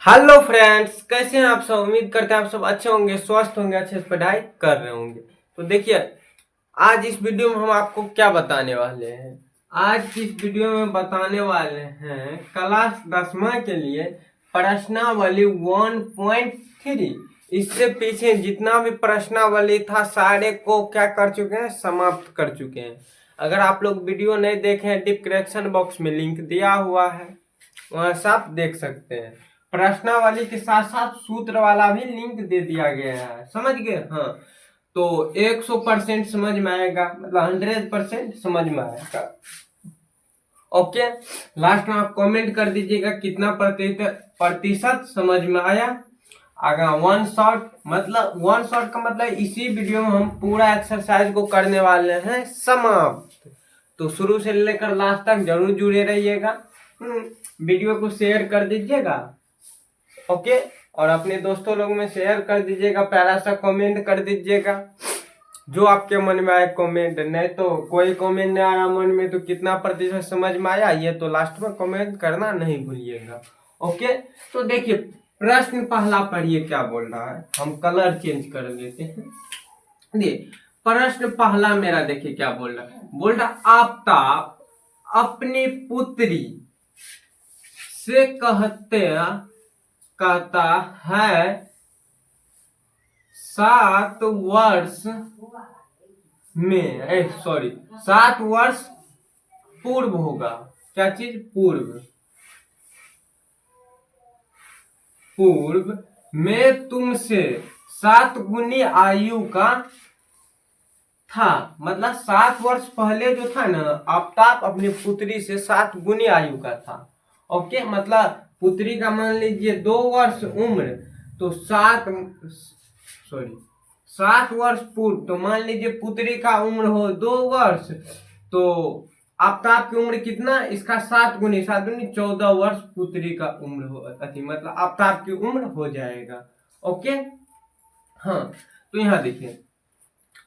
Hello friends, कैसे हैं आप सब। उम्मीद करते हैं आप सब अच्छे होंगे, स्वस्थ होंगे, अच्छे से पढ़ाई कर रहे होंगे। तो देखिए, आज इस वीडियो में हम आपको क्या बताने वाले हैं। आज की इस वीडियो में बताने वाले हैं क्लास 10वीं के लिए प्रश्नावली 1.3। इससे पीछे जितना भी प्रश्नावली था सारे को क्या कर चुके हैं, समाप्त कर चुके हैं। अगर आप लोग वीडियो नहीं देखे हैं, डिस्क्रिप्शन बॉक्स में लिंक दिया हुआ है, वहां से आप देख सकते हैं। प्रश्नावली के साथ साथ सूत्र वाला भी लिंक दे दिया गया है, समझ गए। हाँ, तो 100% समझ में आएगा, मतलब 100% समझ में आएगा। ओके, लास्ट में आप कमेंट कर दीजिएगा कितना प्रतिशत समझ में आया। आगे वन शॉट, मतलब वन शॉट का मतलब इसी वीडियो में हम पूरा एक्सरसाइज को करने वाले हैं समाप्त। तो शुरू से लेकर लास्ट तक जरूर जुड़े रहिएगा। वीडियो को शेयर कर दीजिएगा, ओके, और अपने दोस्तों लोग में शेयर कर दीजिएगा। प्यारा सा कमेंट कर दीजिएगा, जो आपके मन में आए कमेंट। नहीं तो कोई कमेंट नहीं आया मन में तो कितना प्रतिशत समझ में आया ये तो लास्ट में कमेंट करना नहीं भूलिएगा। ओके, तो देखिए प्रश्न पहला पढ़िए क्या बोल रहा है। हम कलर चेंज कर लेते हैं। देखिए प्रश्न पहला मेरा, देखिए क्या बोल रहा है। बोल रहा आफ्ताब अपनी पुत्री से कहता है 7 वर्ष में, 7 वर्ष पूर्व होगा। क्या चीज? पूर्व। पूर्व में तुमसे 7 गुनी आयु का था। मतलब 7 वर्ष पहले जो था ना, आफ्ताब अपनी पुत्री से 7 गुनी आयु का था। ओके, मतलब पुत्री का मान लीजिए 2 वर्ष उम्र, तो 7 वर्ष पूर्व, तो मान लीजिए पुत्री का उम्र हो 2 वर्ष, तो आफ्ताब की उम्र कितना, इसका 7 गुनी, 7 गुनी 14 वर्ष पुत्री का उम्र हो, मतलब आफ्ताब की उम्र हो जाएगा। ओके, हाँ, तो यहां देखिए,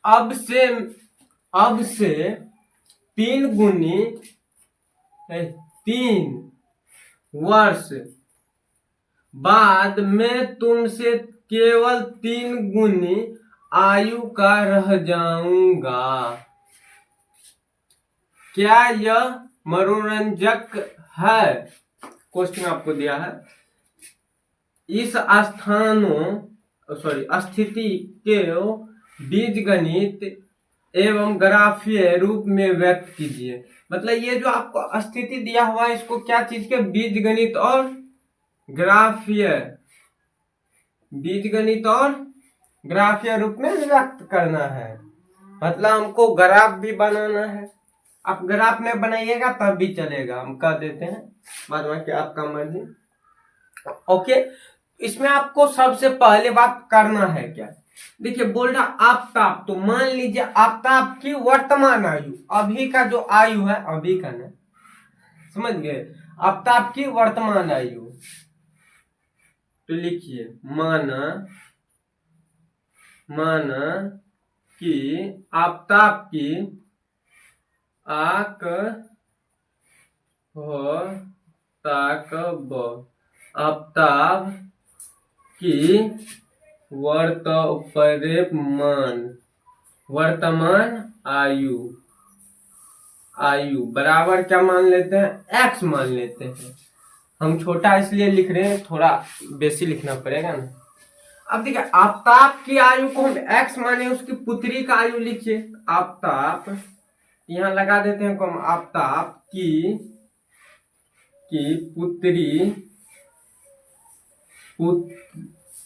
अब से 3 गुनी 3 वर्ष बाद में तुमसे केवल 3 गुनी आयु का रह जाऊंगा। क्या यह मनोरंजक है? क्वेश्चन आपको दिया है। इस स्थिति के बीजगणित एवं ग्राफीय रूप में व्यक्त कीजिए। मतलब ये जो आपको स्थिति दिया हुआ है, इसको क्या चीज के बीजगणित और ग्राफीय रूप में व्यक्त करना है। मतलब हमको ग्राफ भी बनाना है। आप ग्राफ में बनाइएगा तब भी चलेगा, हम कह देते हैं, बाद में क्या आपका मर्जी। ओके, इसमें आपको सबसे पहले बात करना है क्या। देखिए बोल रहा आफ्ताब, तो मान लीजिए आफ्ताब की वर्तमान आयु, अभी का जो आयु है, अभी का ना, समझ गए, आफ्ताब की वर्तमान आयु। तो लिखिए माना कि आफ्ताब की आफ्ताब की वर्तमान आयु बराबर क्या मान लेते हैं, x मान लेते हैं। हम छोटा इसलिए लिख रहे हैं, थोड़ा बेसी लिखना पड़ेगा ना। अब देखिए आफ्ताब की आयु को हम x माने, उसकी पुत्री का आयु लिखिए। आफ्ताब, यहां लगा देते हैं हम, आफ्ताब की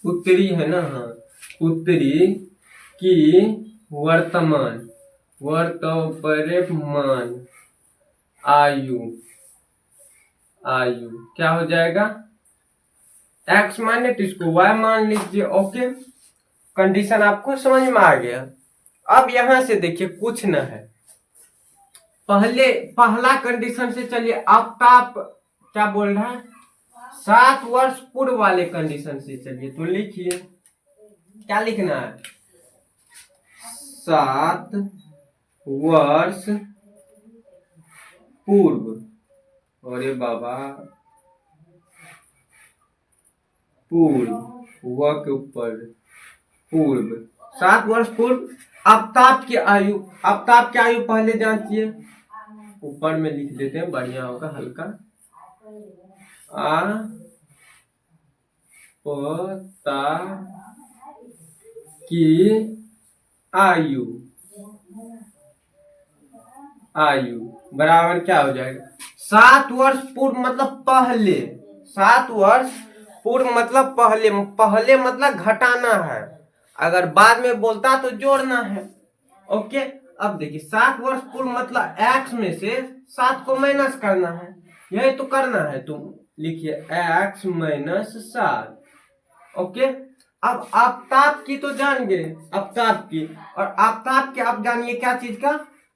पुत्री है ना, हाँ, पुत्री की वर्तमान आयु क्या हो जाएगा, x माने तो इसको y मान लीजिए। ओके, कंडीशन आपको समझ में आ गया। अब यहां से देखिए कुछ न है, पहला कंडीशन से चलिए। आफ्ताब क्या बोल रहा है, 7 वर्ष पूर्व वाले कंडीशन से चलिए। तो लिखिए क्या लिखना है, 7 वर्ष पूर्व। अरे बाबा, पूर्व, व के ऊपर पूर्व, 7 वर्ष पूर्व आफ्ताब की आयु, आफ्ताब की आयु पहले जांचिए, ऊपर में लिख देते हैं, बढ़िया होगा हल्का। आफ्ताब की आयु, आयु बराबर क्या हो जाएगा, 7 वर्ष पूर्व मतलब पहले, 7 वर्ष पूर्व मतलब पहले, पहले मतलब घटाना है, अगर बाद में बोलता तो जोड़ना है। ओके, अब देखिए 7 वर्ष पूर्व मतलब x में से 7 को माइनस करना है, यही तो करना है, तुम लिखिए x माइनस 7। ओके, अब आफ्ताब की तो जान गए, आफ्ताब की, और आफ्ताब के आप जानिए क्या चीज का,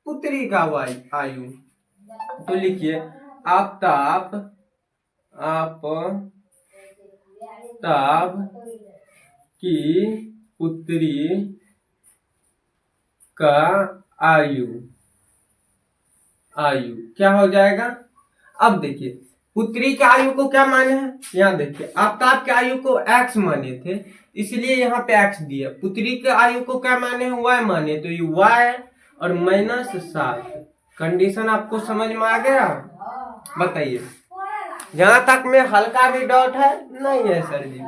पुत्री का आयु, तो लिखिए आफ्ताब, आफ्ताब की पुत्री का आयु, आयु क्या हो जाएगा। अब देखिए पुत्री के आयु को क्या माने हैं, यहाँ देखिए आफ्ताब के आयु को x माने थे, इसलिए यहाँ पे x दिया, पुत्री के आयु को क्या माने हैं, y माने, तो ये y और माइनस 7। कंडीशन आपको समझ में आ गया, बताइए। यहाँ तक में हल्का भी डाउट है, नहीं है सर जी।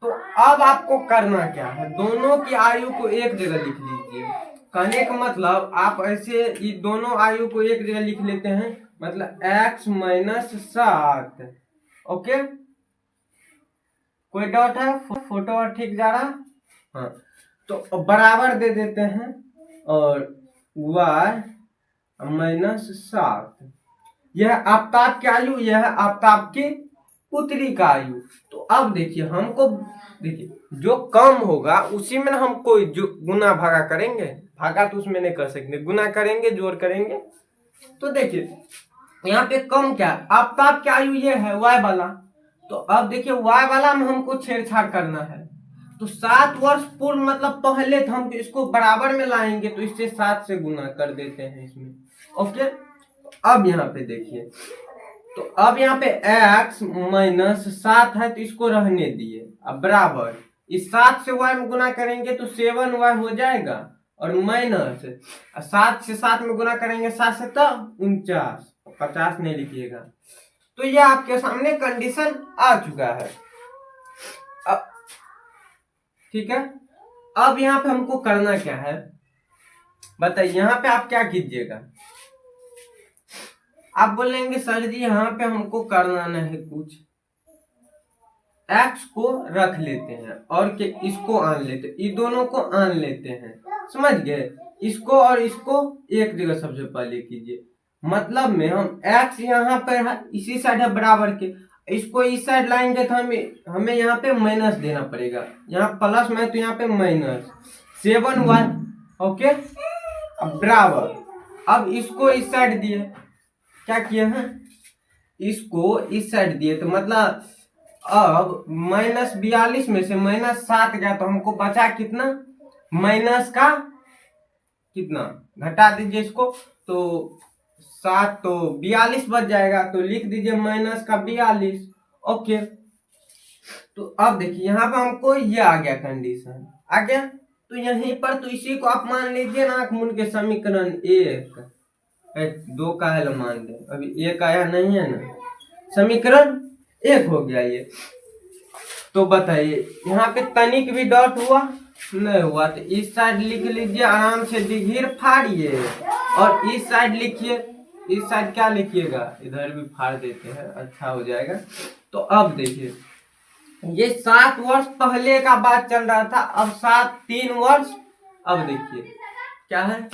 तो अब आपको करना क्या है, दोनों की आयु को एक जगह लिख लीजिए, कहने का मतलब आप ऐसे ये दोनों आयु को एक जगह लिख लेते हैं, मतलब x माइनस 7। ओके, कोई डाउट है, फोटो और ठीक जा रहा, हाँ, तो बराबर दे देते हैं, और y माइनस 7, यह आफ्ताब की आयु, यह आफ्ताब की पुत्री का आयु। तो अब देखिए हमको, देखिए जो कम होगा उसी में हम कोई जो गुना भागा करेंगे, भागा तो उसमें नहीं कर सकते, गुना करेंगे, जोड़ करेंगे। तो देखिए यहाँ पे कम क्या, आफ्ताब की आयु ये है y वाला, तो अब देखिए y वाला में हमको छेड़छाड़ करना है, तो 7 वर्ष पूर्व मतलब पहले, तो हम इसको बराबर में लाएंगे, तो इससे 7 से गुना कर देते हैं इसमें। ओके, अब यहाँ पे देखिए, तो अब यहाँ पे x माइनस 7 है, तो इसको रहने दिए, अब बराबर इस 7 से y में गुना करेंगे तो 7y हो जाएगा, और माइनस 7 से 7 में गुना करेंगे 7 से तो 49, 50 नहीं लिखिएगा। तो यह आपके सामने कंडीशन आ चुका है। अब ठीक है, अब यहाँ पे हमको करना क्या है बताइए, यहाँ पे आप क्या कीजिएगा, आप बोलेंगे सर जी यहाँ पे हमको करना नहीं कुछ, x को रख लेते हैं और के इसको आन लेते हैं, ये दोनों को आन लेते हैं, समझ गए, इसको और इसको एक जगह सबसे पहले कीजिए, मतलब में हम x यहाँ पर है, इसी साइड है बराबर के, इसको इस साइड लाएंगे तो हमें यहाँ पे माइनस देना पड़ेगा, यहाँ प्लस में तो यहाँ पे माइनस 7y। ओके, अब बराबर, अब इसको इस साइड दिए, क्या किए हैं, इसको इस साइड दिए, तो मतलब अब माइनस 42 में से माइनस 7 गया, तो हमको बचा कितना, माइनस का कितना, घटा दीजिए इसको, तो 7 तो 42 बच जाएगा, तो लिख दीजिए माइनस का 42। ओके, तो अब देखिए यहाँ पर हमको ये आ गया, कंडीशन आ गया, तो यहीं पर तो इसी को आप मान लीजिए ना, मूल के समीकरण 2 का है मान ले, अभी 1 आया नहीं है ना, समीकरण 1 हो गया ये। तो बताइए यहाँ पे तनिक भी डॉट हुआ नहीं हुआ, तो इस साइड लिख लीजिए, आराम से डिघीर फाड़िए, और इस साइड लिखिए, इस साइड क्या लिखिएगा, इधर भी फाड़ देते हैं, अच्छा हो जाएगा। तो अब देखिए ये 7 वर्ष पहले का बात चल रहा था, अब 3 वर्ष, अब देखिए क्या है,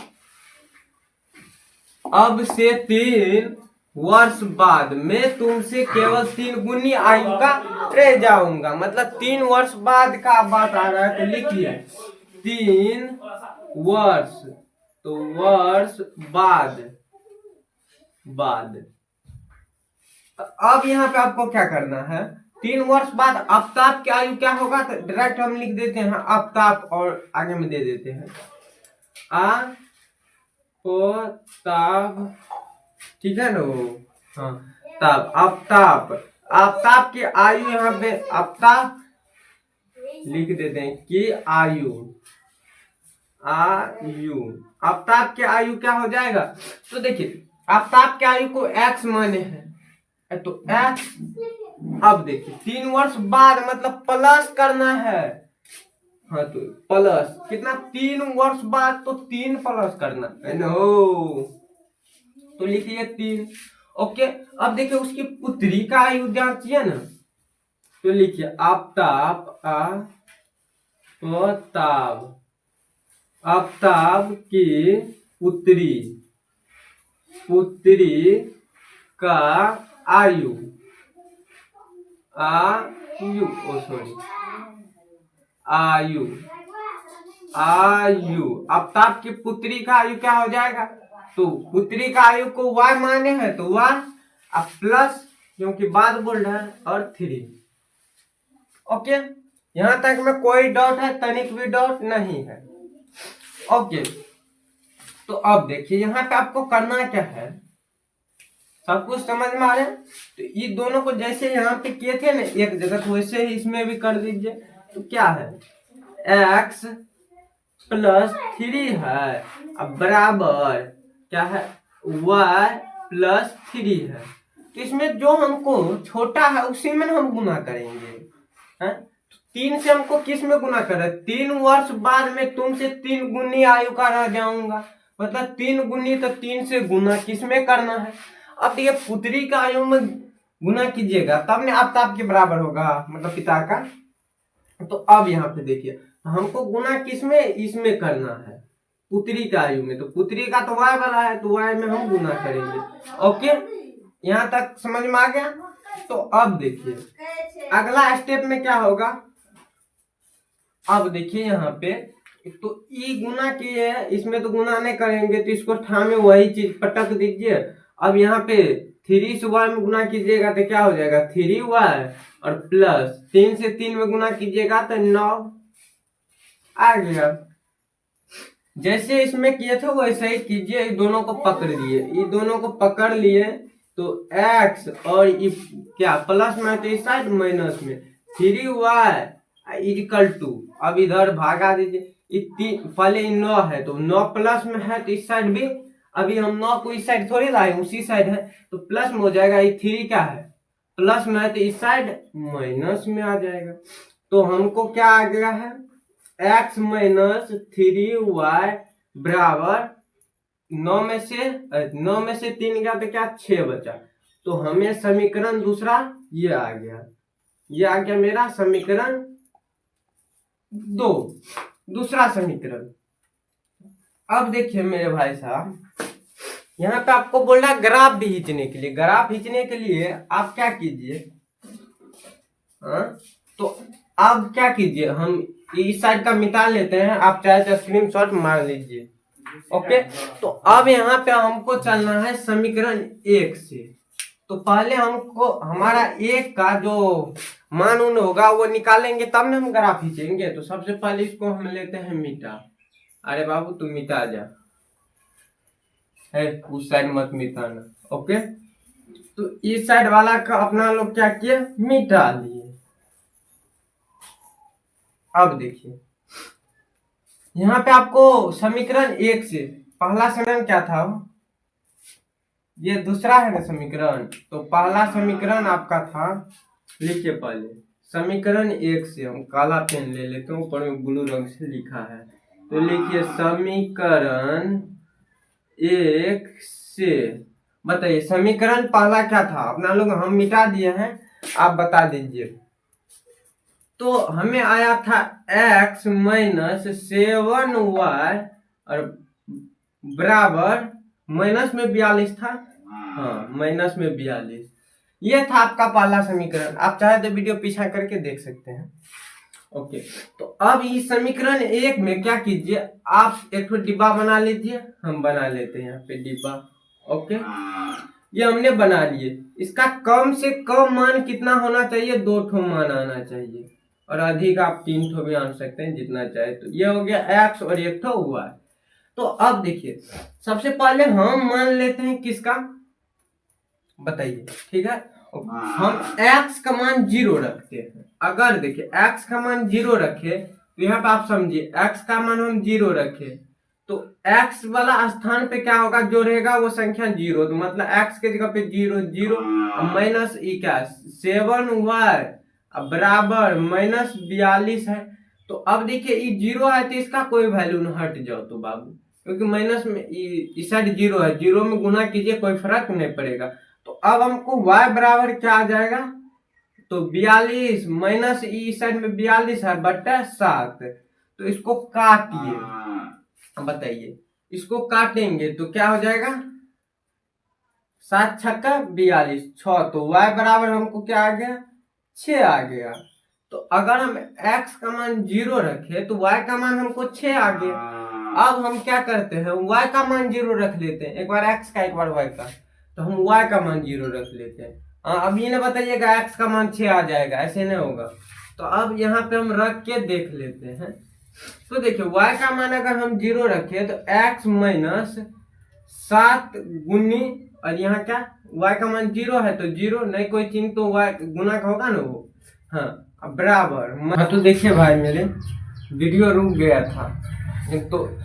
अब से 3 वर्ष बाद मैं तुमसे केवल 3 गुनी आयु का रह जाऊंगा, मतलब 3 वर्ष बाद का बात आ रहा है, तो लिखिए 3 वर्ष, तो वर्ष बाद, अब यहाँ पे आपको क्या करना है, 3 वर्ष बाद आफ्ताब की आयु क्या होगा, तो डायरेक्ट हम लिख देते हैं आफ्ताब, और आगे में दे देते हैं आफ्ताब, ठीक है ना, हाँ ताप, आफ्ताब, आफ्ताब की आयु, यहाँ पे आफ्ताब लिख देते हैं कि आयु, आयु, आफ्ताब की आयु क्या हो जाएगा? तो देखिए आफ्ताब की आयु को x माने हैं तो x, अब देखिए 3 वर्ष बाद मतलब प्लस करना है। हाँ तो प्लस कितना, 3 वर्ष बाद तो 3 प्लस करना है ना, तो लिखिए 3। ओके, अब देखिए उसकी पुत्री का आयु जांचिए ना, तो लिखिए आफ्ताब, आफ्ताब की पुत्री, पुत्री का आयु, आयु, ओ सॉरी, आयु, आयु, आफ्ताब की पुत्री का आयु क्या हो जाएगा? तो पुत्री का आयु को y माने हैं तो y, अब प्लस क्योंकि बाद बोल रहा है और 3। ओके, यहां तक में कोई डाउट है? तनिक भी डाउट नहीं है। ओके, तो अब देखिए यहाँ पे आपको करना क्या है, सब कुछ समझ में आ रहा है? तो ये दोनों को जैसे यहाँ पे किए थे ना एक जगह, तो वैसे ही इसमें भी कर दीजिए। तो क्या है, x प्लस 3 है, अब बराबर क्या है, y प्लस 3 है। तो इसमें जो हमको छोटा है उसी में हम गुना करेंगे, है? 3 से हमको किस में गुना कर रहे हैं? 3 वर्ष बाद में तुमसे 3 गुनी आयु का रह जाऊंगा, मतलब 3 गुनी तो 3 से गुना किस में करना है? अब ये पुत्री का आयु में गुना कीजिएगा तब ने आफ्ताब के बराबर होगा, मतलब पिता का। तो अब यहाँ पे देखिए हमको गुना किस में, इसमें करना है, पुत्री का आयु में। तो पुत्री का तो y वाला है तो y में हम गुना करेंगे। ओके, यहाँ तक समझ में आ गया? तो अब देखिए अगला स्टेप में क्या होगा, अब देखिए यहाँ पे तो ई गुना किए है, इसमें तो गुना नहीं करेंगे तो इसको ठामे वही चीज पटक दीजिए। अब यहाँ पे 3 से y में गुना कीजिएगा तो क्या हो जाएगा, 3y, और प्लस 3 से 3 में गुना कीजिएगा तो 9 आ गया। जैसे इसमें किए थे वैसे ही कीजिए, ये दोनों को पकड़ लिए, ये दोनों को पकड़ लिए तो x और ये क्या प्लस में है तो इस साइड माइनस में 3y इक्वल टू, अब इधर भागा दीजिए, पहले 9 है तो 9 प्लस में है तो इस साइड भी, अभी हम 9 को इस साइड थोड़ी लाए, उसी साइड है तो प्लस में हो जाएगा। ये 3 क्या है, प्लस में है तो इस साइड माइनस में आ जाएगा। तो हमको क्या आ गया है, x माइनस 3y बराबर 9 में से 3 गया तो क्या 6 बचा। तो हमें समीकरण दूसरा ये आ गया मेरा समीकरण 2, दूसरा समीकरण। अब देखिए मेरे भाई साहब, यहाँ पे आपको बोल रहा है ग्राफ भी खींचने के लिए, ग्राफ खींचने के लिए आप क्या कीजिए, तो अब क्या कीजिए, हम इस साइड का मिटा लेते हैं, आप चाहे तो स्क्रीनशॉट मार लीजिए। ओके, तो अब यहाँ पे हमको चलना है समीकरण 1 से। तो पहले हमको हमारा 1 का जो मान उन होगा वो निकालेंगे तब ना हम ग्राफ खींचेंगे। तो सबसे पहले इसको हम लेते हैं मिटा, अरे बाबू तुम मिटा जा, है उस साइड मत मिटाना। ओके, तो इस साइड वाला का अपना लोग क्या किए, मिटा लिए। अब देखिए यहाँ पे आपको समीकरण 1 से, पहला समीकरण क्या था, ये दूसरा है ना समीकरण, तो पहला समीकरण आपका था, लिखिए पहले समीकरण 1 से, हम काला पेन ले लेते हैं, ऊपर में ब्लू रंग से लिखा है, तो लिखिए समीकरण 1 से। बताइए समीकरण पहला क्या था, अपना लोग हम मिटा दिए हैं, आप बता दीजिए। तो हमें आया था x माइनस 7y और बराबर माइनस में 42 था, हाँ माइनस में 42, ये था आपका पहला समीकरण। आप चाहे तो वीडियो पीछा करके देख सकते हैं। ओके, तो अब इस समीकरण 1 में क्या कीजिए, आप एक तो डिब्बा बना लीजिए, हम बना लेते हैं यहाँ पे डिब्बा। ओके, ये हमने बना लिए, इसका कम से कम मान कितना होना चाहिए, 2 ठो मान आना चाहिए, और अधिक आप 3 ठो भी आन सकते हैं जितना चाहे। तो ये हो गया x और एक ठो y। तो अब देखिए सबसे पहले हम मान लेते हैं किसका, बताइए, ठीक है। हम x का मान 0 रखते हैं। अगर देखिए x का मान 0 रखे तो यहाँ पे आप समझिए x का मान हम 0 रखे तो x वाला स्थान पे क्या होगा, जो रहेगा वो संख्या 0, तो मतलब x के जगह पे 0 0 माइनस ई क्या 7y बराबर माइनस 42 है। तो अब देखिए ये 0 है तो इसका कोई वैल्यू न हट जाओ तो बाबू, क्योंकि माइनस में इस साइड 0 है, 0 में गुना कीजिए कोई फर्क नहीं पड़ेगा। तो अब हमको y बराबर क्या आ जाएगा, तो 42 माइनस इस साइड में 42 है बटा 7, तो इसको काटिए। बताइए इसको काटेंगे तो क्या हो जाएगा, 7 छक्का 42 6, तो y बराबर हमको क्या आ गया 6 आ गया। तो अगर हम x का मान 0 रखे तो y का मान हमको 6 आ गया। अब हम क्या करते हैं, y का मान 0 रख लेते हैं, एक बार x का एक बार y का, तो हम y का मान 0 रख लेते हैं। अब ये ना बताइएगा x का मान 6 आ जाएगा, ऐसे नहीं होगा। तो अब यहाँ पे हम रख के देख लेते हैं। तो देखिए y का मान अगर हम 0 रखे तो x माइनस 7 गुनी, और यहाँ क्या y का मान 0 है तो 0 नहीं कोई चिन्ह तो y गुना का होगा ना वो, हाँ बराबर। हाँ तो देखिए भाई मेरे वीडियो रुक गया था, तो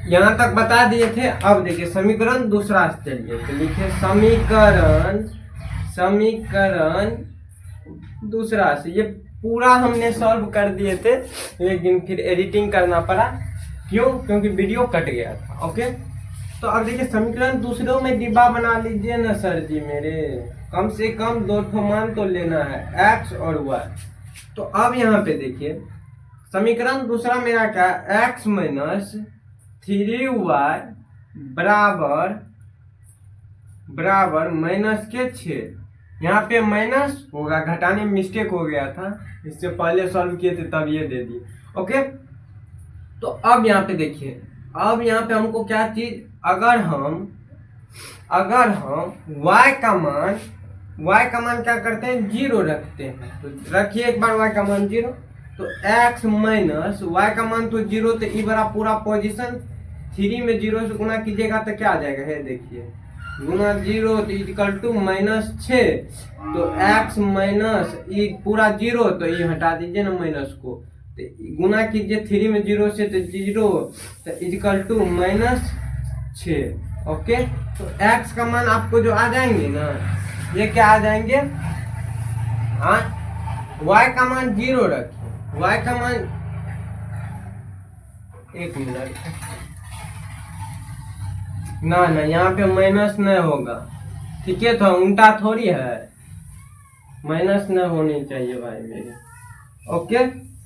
यहाँ तक बता दिए थे। अब देखिए समीकरण दूसरा चलिए, तो लिखिए समीकरण दूसरा से। ये पूरा हमने सॉल्व कर दिए थे लेकिन फिर एडिटिंग करना पड़ा, क्यों, क्योंकि वीडियो कट गया था। ओके, तो अब देखिए समीकरण दूसरों में डिब्बा बना लीजिए ना सर जी मेरे, कम से कम 2 ठो मान तो लेना है x और y। तो अब यहाँ पे देखिए समीकरण दूसरा मेरा क्या, x माइनस 3y बराबर माइनस के 6। यहाँ पे माइनस होगा, घटाने में मिस्टेक हो गया था, इससे पहले सॉल्व किए थे तब ये दे दिए। ओके, तो अब यहाँ पे देखिए, अब यहाँ पे हमको क्या चीज, अगर हम y का मान क्या करते हैं 0 रखते हैं, तो रखिए एक बार y का मान 0, तो x माइनस y का मान तो 0, तो ई बड़ा पूरा पोजीशन 3 में 0 से गुना कीजिएगा तो क्या आ जाएगा, है देखिए गुना 0 तो इक्वल टू माइनस 6, तो x माइनस ई पूरा 0 तो ये हटा दीजिए ना माइनस को, तो गुना कीजिए 3 में 0 से तो 0, तो इक्वल टू माइनस 6। ओके, तो x का मान आपको जो आ जाएंगे ना, ये क्या आ जाएंगे, हाँ y का मान 0 रखिए, y का मान, एक मिनट ना यहाँ पे माइनस नहीं होगा, ठीक है, तो उल्टा थोड़ी है, माइनस नहीं होनी चाहिए भाई मेरे। ओके,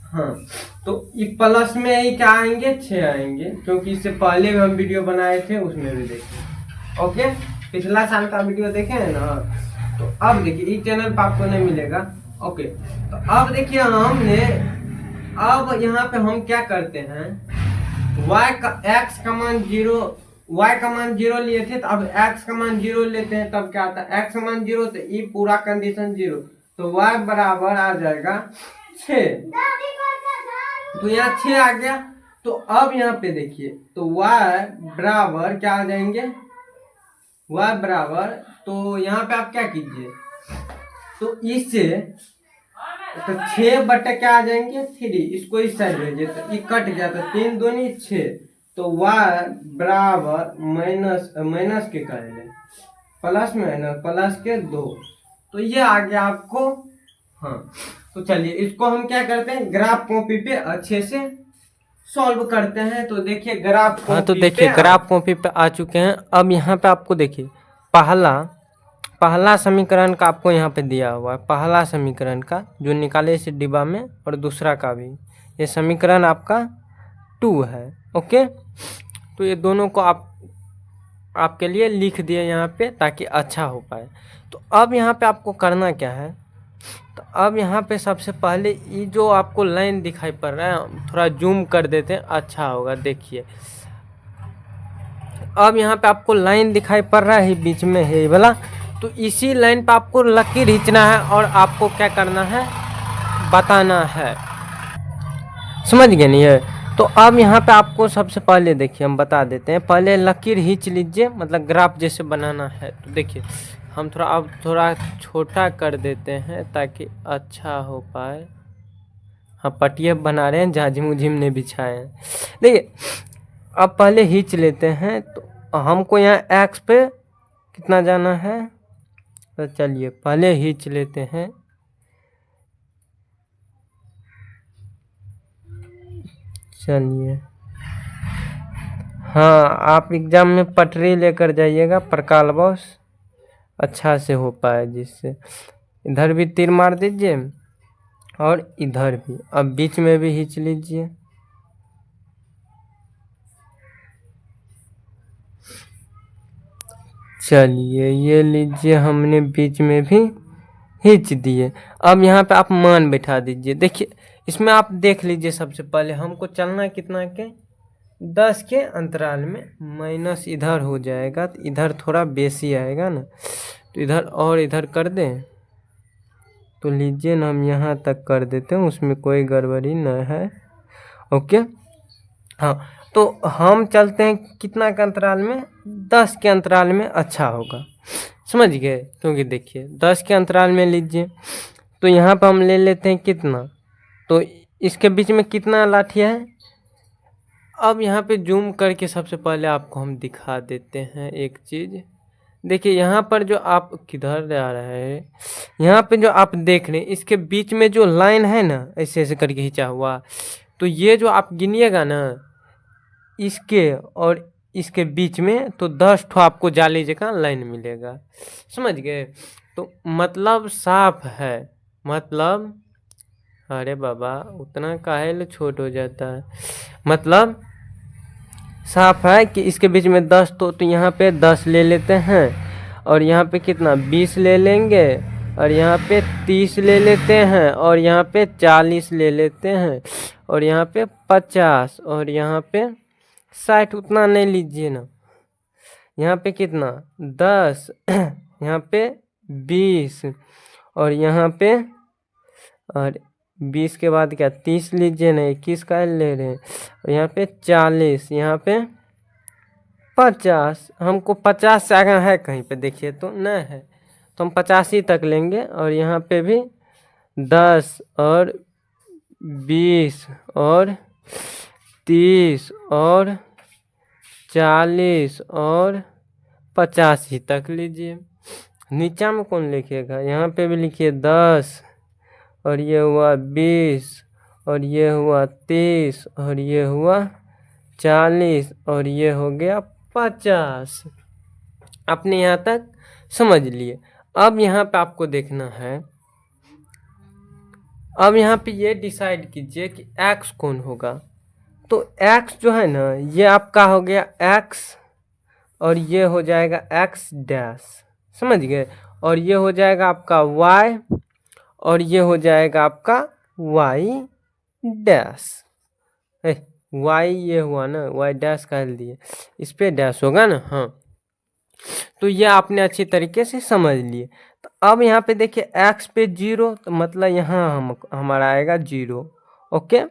हाँ तो ये प्लस में ही क्या आएंगे 6 आएंगे, क्योंकि इससे पहले भी हम वीडियो बनाए थे उसमें भी देखे। ओके, पिछला साल का वीडियो देखे है ना, तो अब देखिए इस चैनल पर आपको नहीं मिलेगा। ओके, तो अब देखिए हमने, अब यहाँ पे हम क्या करते हैं, x का मान 0, y का मान 0 लिए थे, तो अब x का मान 0 लेते हैं, तब क्या आता है x का मान 0, तो ये पूरा कंडीशन 0, तो y बराबर आ जाएगा 6, तो यहाँ 6 आ गया। तो अब यहाँ पे देखिए, तो y बराबर क्या आ जाएंगे, y बराबर, तो यहाँ पे आप क्या कीजिए, तो इससे तो 6 बटे क्या आ जाएंगे 3, इसको इस साइड भेजिए तो ये कट गया, तो 3 दूनी 6, तो y बराबर माइनस के करेंगे, प्लस में है ना, प्लस के 2, तो ये आ गया आपको। हाँ तो चलिए इसको हम क्या करते हैं, ग्राफ कॉपी पे अच्छे से सॉल्व करते हैं। तो देखिए ग्राफ कॉपी, हाँ तो देखिए ग्राफ कॉपी पे आ चुके हैं। अब यहाँ पे आपको देखिए पहला समीकरण का आपको यहाँ पे दिया हुआ है, पहला समीकरण का जो निकाले इस डिब्बा में, और दूसरा का भी, ये समीकरण आपका 2 है। ओके, तो ये दोनों को आपके लिए लिख दिए यहाँ पे ताकि अच्छा हो पाए। तो अब यहाँ पे आपको करना क्या है, तो अब यहाँ पे सबसे पहले ये जो आपको लाइन दिखाई पड़ रहा है, थोड़ा जूम कर देते हैं, अच्छा होगा। देखिए अब यहाँ पे आपको लाइन दिखाई पड़ रहा है, बीच में है ये वाला, तो इसी लाइन पे आपको लकीर खींचना है और आपको क्या करना है बताना है, समझ गए नहीं है। तो अब यहाँ पे आपको सबसे पहले देखिए हम बता देते हैं, पहले लकीर खींच लीजिए, मतलब ग्राफ जैसे बनाना है। तो देखिए हम अब थोड़ा छोटा कर देते हैं ताकि अच्छा हो पाए। हाँ, पटिया बना रहे हैं, जाजिम उजिम ने बिछाए हैं। देखिए अब पहले खींच लेते हैं। तो हमको यहाँ एक्स पे कितना जाना है, तो चलिए पहले खींच लेते हैं। चलिए हाँ, आप एग्जाम में पटरी लेकर जाइएगा प्रकाल बॉस, अच्छा से हो पाए जिससे। इधर भी तीर मार दीजिए और इधर भी, अब बीच में भी खींच लीजिए। चलिए ये लीजिए, हमने बीच में भी खींच दिए। अब यहाँ पे आप मान बैठा दीजिए। देखिए इसमें आप देख लीजिए, सबसे पहले हमको चलना है कितना के 10 के अंतराल में। माइनस इधर हो जाएगा तो इधर थोड़ा बेसी आएगा ना, तो इधर और इधर कर दें। तो लीजिए ना, हम यहाँ तक कर देते हैं, उसमें कोई गड़बड़ी न है। ओके हाँ, तो हम चलते हैं कितना के अंतराल में, 10 के अंतराल में अच्छा होगा, समझ गए। क्योंकि देखिए 10 के अंतराल में लीजिए, तो यहाँ पर हम ले लेते हैं कितना, तो इसके बीच में कितना लाठिया है। अब यहाँ पे जूम करके सबसे पहले आपको हम दिखा देते हैं एक चीज़। देखिए यहाँ पर जो आप किधर जा रहा है, यहाँ पे जो आप देख रहे हैं इसके बीच में जो लाइन है ना, ऐसे ऐसे करके खींचा हुआ, तो ये जो आप गिनिएगा ना, इसके और इसके बीच में तो 10 ठो आपको जाली जगह लाइन मिलेगा, समझ गए। तो मतलब साफ है, मतलब अरे बाबा उतना काहे छोट हो जाता है, मतलब साफ है कि इसके बीच में 10 तो यहाँ पे 10 ले लेते हैं, और यहाँ पे कितना 20 ले लेंगे, और यहाँ पे 30 ले लेते हैं, और यहाँ पे 40 ले लेते हैं, और यहाँ पे 50, और यहाँ पे 60। उतना नहीं लीजिए ना, यहाँ पे कितना 10 यहाँ पे 20, और यहाँ पे, और 20 के बाद क्या 30 लीजिए ना, 21 का ले रहे हैं, और यहाँ पे 40, यहाँ पे 50। हमको 50 से आगे है कहीं पे देखिए तो नहीं है, तो हम 85 तक लेंगे। और यहाँ पे भी 10 और 20 और 30 और 40 और 85 तक लीजिए। नीचा में कौन लिखिएगा, यहाँ पे भी लिखिए 10, और ये हुआ 20, और ये हुआ 30, और ये हुआ 40, और ये हो गया 50। आपने यहाँ तक समझ लिए। अब यहाँ पे आपको देखना है, अब यहाँ पे ये डिसाइड कीजिए कि x कौन होगा। तो x जो है ना, ये आपका हो गया x, और ये हो जाएगा x डैश, समझ गए। और ये हो जाएगा आपका y, और ये हो जाएगा आपका y डैश। y ये हुआ ना, y डैश कह दिए, इस पे डैश होगा ना। हाँ, तो ये आपने अच्छी तरीके से समझ लिए। तो अब यहाँ पे देखिए x पे 0, तो मतलब यहाँ हमारा आएगा 0। ओके,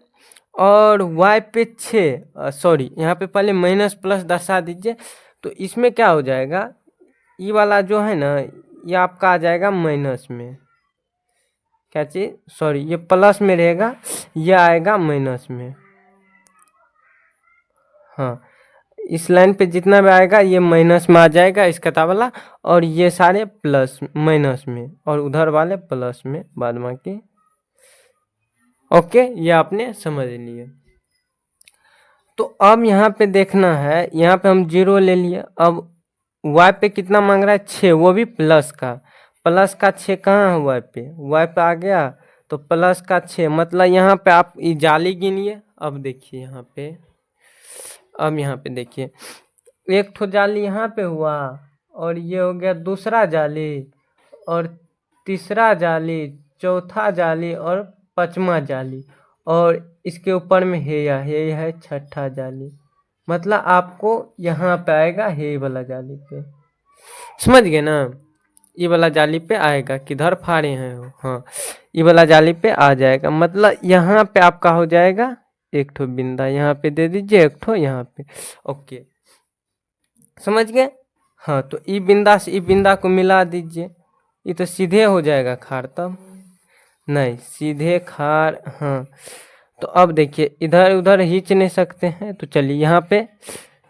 और y पे 6, सॉरी यहाँ पे पहले माइनस प्लस दर्शा दीजिए। तो इसमें क्या हो जाएगा, ये वाला जो है ना, ये आपका आ जाएगा माइनस में, क्या चीज़, सॉरी ये प्लस में रहेगा, ये आएगा माइनस में। हाँ, इस लाइन पे जितना भी आएगा ये माइनस में आ जाएगा इस किताब वाला, और ये सारे प्लस माइनस में, और उधर वाले प्लस में बाद बाकी। ओके, ये आपने समझ लिए। तो अब यहाँ पे देखना है, यहाँ पे हम 0 ले लिए। अब y पे कितना मांग रहा है 6, वो भी प्लस का। प्लस का 6 कहाँ है y पे आ गया, तो प्लस का 6, मतलब यहाँ पे आप ये जाली गिनिए। अब देखिए यहाँ पे, अब यहाँ पे देखिए एक ठो जाली यहाँ पे हुआ, और ये हो गया दूसरा जाली, और तीसरा जाली, चौथा जाली, और पांचवा जाली, और इसके ऊपर में हे है छठा जाली। मतलब आपको यहाँ पे आएगा हे वाला जाली पे, समझ गए ना। ये वाला जाली पे आएगा, किधर फाड़े हैं वो, हाँ ये वाला जाली पे आ जाएगा। मतलब यहाँ पे आपका हो जाएगा एक ठो बिंदा, यहाँ पे दे दीजिए एक ठो यहाँ पे। ओके, समझ गए। हाँ, तो ई बिंदा से ई बिंदा को मिला दीजिए, ये तो सीधे हो जाएगा खार, तब नहीं सीधे खार। हाँ, तो अब देखिए इधर उधर खींच नहीं सकते हैं, तो चलिए यहाँ पे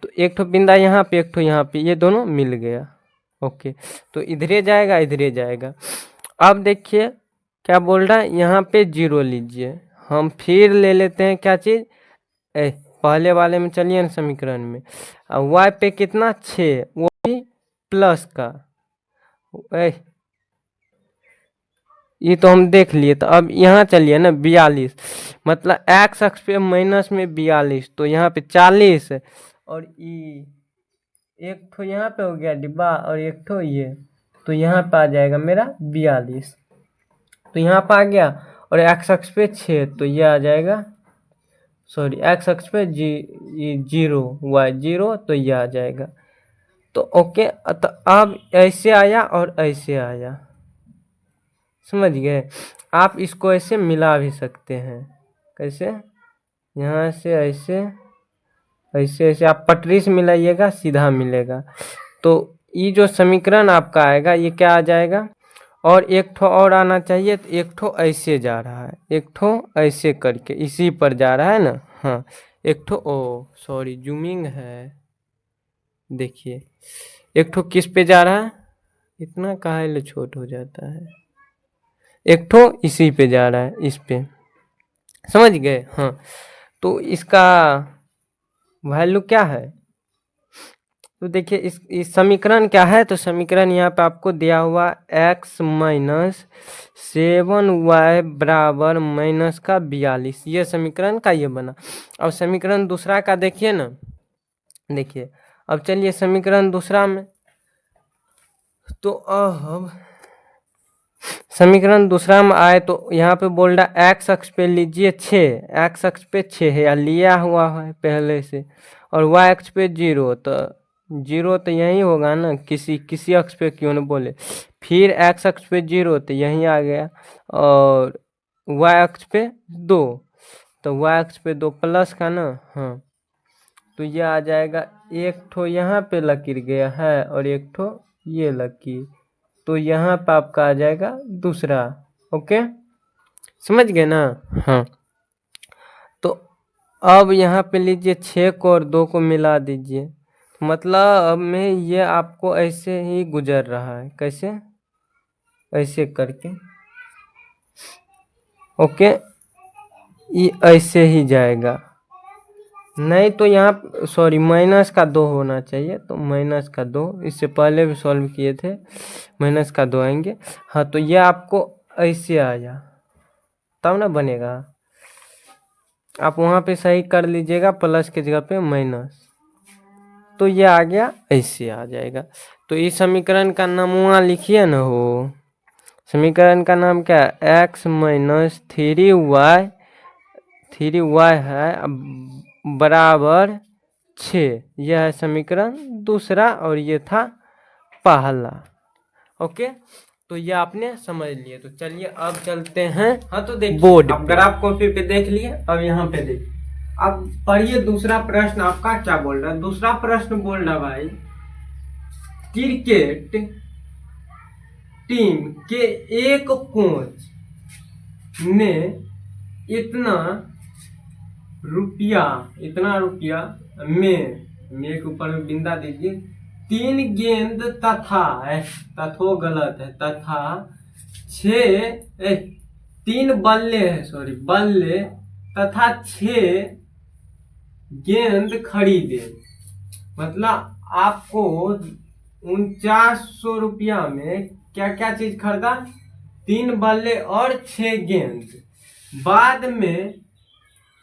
तो एक ठो बिंदा यहाँ पे, एक ठो यहाँ पे, ये दोनों मिल गया। ओके, तो इधरे जाएगा इधरे जाएगा। अब देखिए क्या बोल रहा है, यहाँ पे 0 लीजिए। हम फिर ले लेते हैं क्या चीज़, पहले वाले में चलिए ना समीकरण में, अब y पे कितना 6, वो भी प्लस का, ये तो हम देख लिए। तो अब यहाँ चलिए ना 42, मतलब x अक्ष पे माइनस में 42, तो यहाँ पे 40 और एक ठो यहाँ पे हो गया डिब्बा और एक ठो ये, तो यहाँ पे आ जाएगा मेरा 42, तो यहाँ पे आ गया। और x अक्ष पे 6, तो ये आ जाएगा, सॉरी x अक्ष पे 0, y 0, तो ये आ जाएगा। तो ओके, तो अब ऐसे आया और ऐसे आया, समझ गए। आप इसको ऐसे मिला भी सकते हैं, कैसे, यहाँ से ऐसे ऐसे ऐसे आप पटरी से मिलाइएगा, सीधा मिलेगा। तो ये जो समीकरण आपका आएगा ये क्या आ जाएगा, और एक ठो और आना चाहिए, तो एक ठो ऐसे जा रहा है, एक ठो ऐसे करके इसी पर जा रहा है ना। हाँ, एक ठो, ओ सॉरी जूमिंग है, देखिए एक ठो किस पे जा रहा है, इतना काहे छोट हो जाता है, एक ठो इसी पे जा रहा है, इस पे, समझ गए। हाँ, तो इसका वैल्यू क्या है, तो देखिए इस समीकरण क्या है, तो समीकरण यहाँ पे आपको दिया हुआ x माइनस 7y बराबर माइनस का 42, ये समीकरण का ये बना। अब समीकरण दूसरा का देखिए ना, देखिए अब चलिए समीकरण दूसरा में, तो अब समीकरण दूसरा में आए तो यहाँ पे बोल रहा x अक्ष पे लीजिए 6, x अक्ष पे 6 है या लिया हुआ है पहले से, और y अक्ष पे 0, तो 0 तो यही होगा ना, किसी अक्ष पे क्यों न बोले। फिर x अक्ष पे 0, तो यहीं आ गया, और y अक्ष पे 2, तो y अक्ष पे 2 प्लस का ना। हाँ, तो ये आ जाएगा, एक ठो यहाँ पे लकीर गया है और एक ठो ये लकीर, तो यहाँ पे आपका आ जाएगा दूसरा। ओके, समझ गए ना। हाँ, तो अब यहाँ पे लीजिए 6 को और 2 को मिला दीजिए, मतलब में ये आपको ऐसे ही गुजर रहा है, कैसे, ऐसे करके। ओके, ये ऐसे ही जाएगा, नहीं तो यहाँ सॉरी माइनस का 2 होना चाहिए, तो माइनस का 2, इससे पहले भी सॉल्व किए थे, माइनस का 2 आएंगे। हाँ, तो ये आपको ऐसे आया, तब ना बनेगा, आप वहाँ पे सही कर लीजिएगा, प्लस के जगह पे माइनस, तो ये आ गया, ऐसे आ जाएगा। तो इस समीकरण का नाम वहाँ लिखिए ना, हो समीकरण का नाम क्या है, x माइनस 3y है बराबर 6, यह है समीकरण दूसरा और ये था पहला। ओके, तो ये आपने समझ लिए। तो चलिए अब चलते हैं, हाँ तो देखिए बोर्ड, अब ग्राफ कॉपी पे देख लिए, अब यहाँ पे देखिए, अब पढ़िए दूसरा प्रश्न आपका क्या बोल रहा है। दूसरा प्रश्न बोल रहा भाई, क्रिकेट टीम के एक कोच ने इतना रुपया में के ऊपर में बिंदा दीजिए, 3 गेंद तथा गलत है, तथा 3 बल्ले है, सॉरी बल्ले तथा 6 गेंद खरीदे, मतलब आपको 4900 रुपया में क्या क्या चीज खरीदा, 3 बल्ले और 6 गेंद। बाद में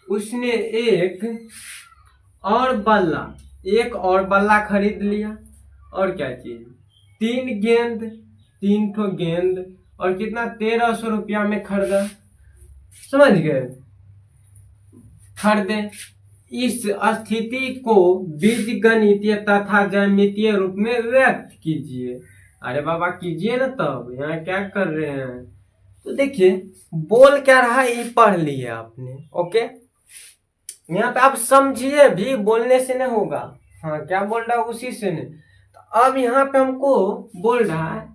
उसने एक और बल्ला खरीद लिया, और क्या चीज, 3 गेंद, 3 ठो गेंद, और कितना 1300 रुपया में खरीदा, समझ गए, खरीदे। इस स्थिति को बीजगणितीय तथा ज्यामितीय रूप में व्यक्त कीजिए। अरे बाबा कीजिए ना, तब यहाँ क्या कर रहे हैं। तो देखिए बोल क्या रहा है, ये पढ़ लिए आपने। ओके, यहाँ पे आप समझिए भी, बोलने से नहीं होगा। हाँ, क्या बोल रहा है उसी से नहीं, तो अब यहाँ पे हमको बोल रहा है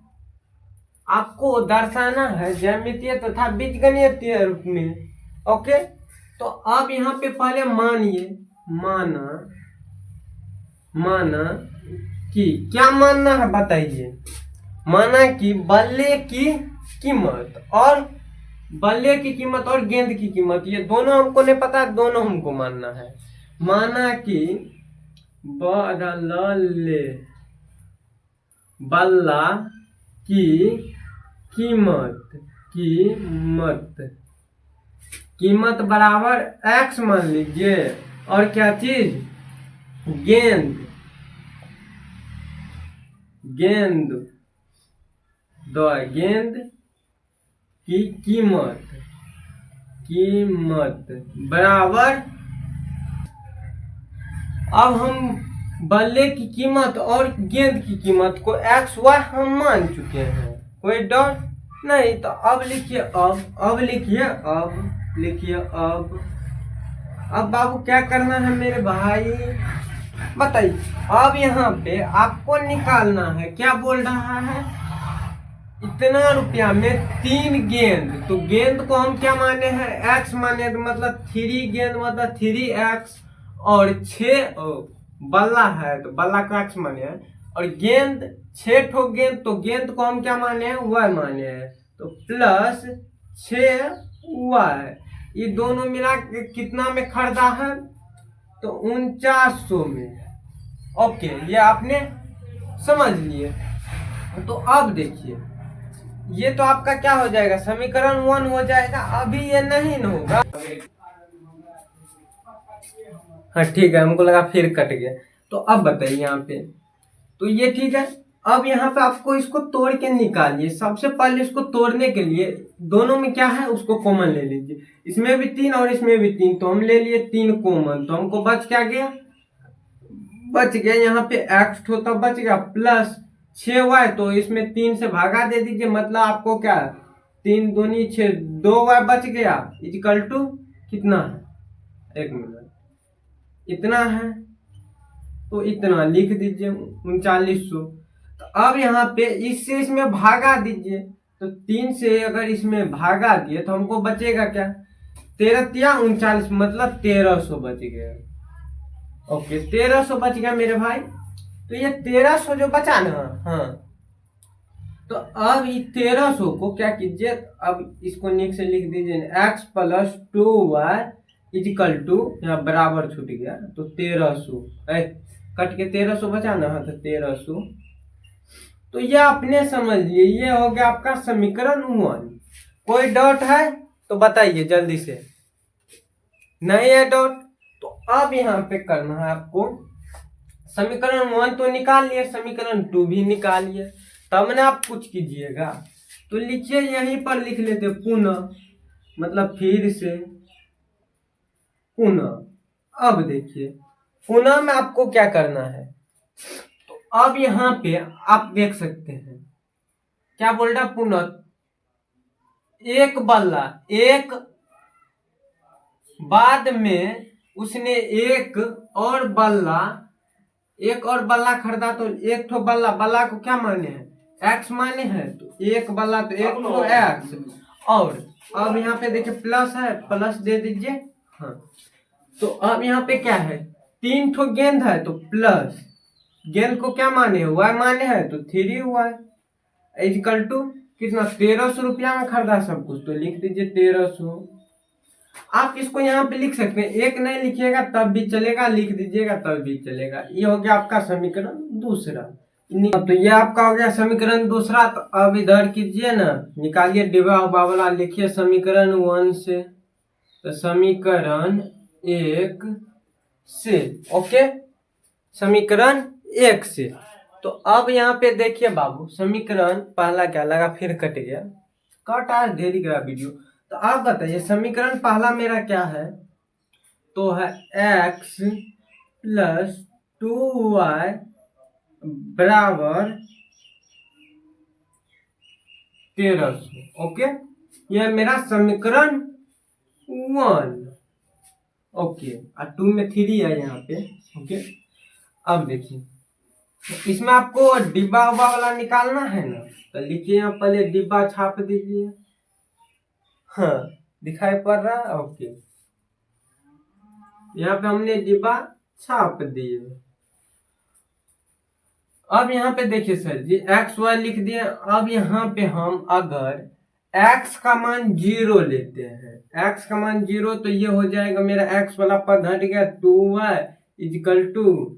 आपको दर्शाना है ज्यामितीय तथा बीजगणितीय रूप में। ओके, तो अब यहाँ पे पहले मानिए, माना कि क्या मानना है बताइए। माना कि बल्ले की कीमत और गेंद की कीमत, ये दोनों हमको नहीं पता, दोनों हमको मानना है। माना कि बल्ला की कीमत बराबर x मान लीजिए, और क्या चीज, गेंद की कीमत बराबर, अब हम बल्ले की कीमत और गेंद की कीमत को x y हम मान चुके हैं, कोई डाउट नहीं। तो अब लिखिए अब बाबू क्या करना है मेरे भाई बताइए। अब यहाँ पे आपको निकालना है, क्या बोल रहा है, इतना रुपया में 3 गेंद, तो गेंद को हम क्या माने हैं, x माने, तो मतलब 3 गेंद मतलब 3x, और 6 बल्ला है तो बल्ला को x माने हैं, और गेंद 6 ठो गेंद, तो गेंद को हम क्या माने हैं, y माने हैं, तो प्लस 6y, ये दोनों मिला के कितना में खरीदा है, तो 4900 में। ओके, ये आपने समझ लिए। तो अब देखिए, ये तो आपका क्या हो जाएगा, समीकरण 1 हो जाएगा। अभी ये नहीं न होगा, हाँ ठीक है, हमको लगा फिर कट गया। तो अब बताइए यहाँ पे, तो ये ठीक है। अब यहाँ पे आपको इसको तोड़ के निकालिए। सबसे पहले इसको तोड़ने के लिए दोनों में क्या है उसको कॉमन ले लीजिए, इसमें भी 3 और इसमें भी 3, तो हम ले लिए 3 कॉमन, तो हमको बच क्या गया, यहाँ पे x तो बच गया प्लस 6y, तो इसमें 3 से भागा दे दीजिए, मतलब आपको क्या 3 दूनी 6, 2y बच गया, इक्वल टू कितना है, 1 मिनट, इतना है, तो इतना लिख दीजिए 3900। तो अब यहाँ पे इससे इसमें भागा दीजिए, तो 3 से अगर इसमें भागा दिए तो हमको बचेगा क्या, 13 या 39, मतलब 1300 बच गया। ओके, 1300 बच गया मेरे भाई। तो ये 1300 जो बचा ना, हाँ, तो अब ये 1300 को क्या कीजिए, अब इसको नीचे से लिख दीजिए, x plus 2y equal to, यहाँ बराबर छूट गया, तो 1300 कट के 1300 बचा ना, हाँ, तो 1300। तो ये आपने समझ लिए, ये हो गया आपका समीकरण 1। कोई डाउट है तो बताइए जल्दी से, नहीं है डाउट, तो अब यहाँ पे करना है आपको, समीकरण 1 तो निकाल लिए, समीकरण 2 भी निकालिए, तब ना आप कुछ कीजिएगा। तो लिखिए, यहीं पर लिख लेते पुनः, मतलब फिर से, पुनः। अब देखिए, पुनः में आपको क्या करना है, तो अब यहाँ पे आप देख सकते हैं क्या बोल रहा, पुनः एक बल्ला, एक बाद में उसने एक और बल्ला खरीदा, तो एक ठो बल्ला को क्या माने हैं, x माने हैं, तो एक बल्ला तो एक ठो x, और अब यहाँ पे देखिए प्लस है, प्लस दे दीजिए, हाँ। तो अब यहाँ पे क्या है, 3 ठो गेंद है, तो प्लस गेंद को क्या माने, y माने हैं, तो 3y इक्वल टू कितना, 1300 रुपया में खरीदा सब कुछ, तो लिख दीजिए 1300। आप इसको यहाँ पे लिख सकते हैं, एक नहीं लिखिएगा तब भी चलेगा, लिख दीजिएगा तब भी चलेगा। ये हो गया आपका समीकरण दूसरा। तो ये आपका हो गया समीकरण दूसरा। तो अब इधर कीजिए ना, निकालिए डिब्बा उब्बा वाला, लिखिए समीकरण 1 से, तो समीकरण 1 से, ओके, समीकरण 1 से। तो अब यहाँ पे देखिए बाबू, समीकरण पहला क्या लगा, फिर कट गया, कट आज देरी गया वीडियो। तो आप बताइए, समीकरण पहला मेरा क्या है, तो है x प्लस 2y बराबर 1300। ओके, यह मेरा समीकरण 1। ओके, और 2 में 3 है यहाँ पे। ओके, अब देखिए, इसमें आपको डिब्बा उब्बा वाला निकालना है ना, तो लिखिए यहाँ पहले डिब्बा छाप दीजिए। हाँ, दिखाई पड़ रहा है? ओके, यहाँ पे हमने डिब्बा छाप दिए। अब यहाँ पे देखिए सर जी, एक्स वाई लिख दिए। अब यहाँ पे हम अगर x का मान 0 लेते हैं, x का मान 0, तो ये हो जाएगा मेरा x वाला पद हट गया, 2y इजिकल टू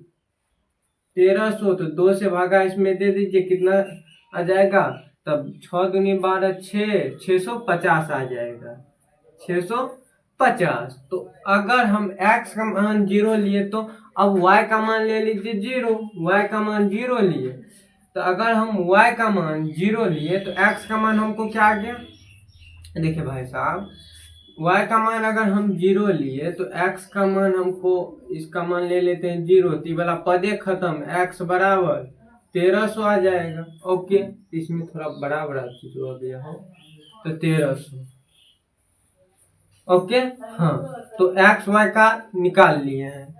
1300। तो 2 से भागा इसमें दे दीजिए, कितना आ जाएगा? तब 6 दूनी 12, 650 आ जाएगा, 650। तो अगर हम x का मान 0 लिए तो अब y का मान ले लीजिए 0, y का मान 0 लिए। तो अगर हम y का मान 0 लिए तो x का मान हमको क्या आ गया? देखिए भाई साहब, y का मान अगर हम 0 लिए तो x का मान हमको, इसका मान ले लेते हैं 0, तो ये वाला पदे खत्म, x बराबर 1300 आ जाएगा। ओके, इसमें थोड़ा बड़ा बड़ा चीज हो गया हो, तो 1300। ओके, हाँ, तो एक्स वाई का निकाल लिए हैं,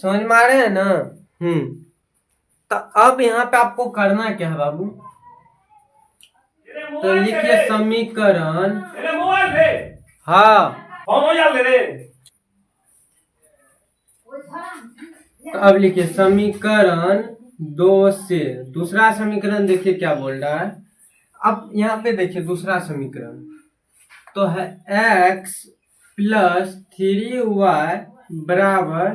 समझ में आ रहे हैं ना? तो अब यहाँ पे आपको करना क्या है बाबू? तो लिखिए समीकरण, हाँ, तो अब लिखिए समीकरण 2 से दूसरा समीकरण देखिए क्या बोल रहा है। अब यहाँ पे देखिए दूसरा समीकरण तो है x प्लस 3y बराबर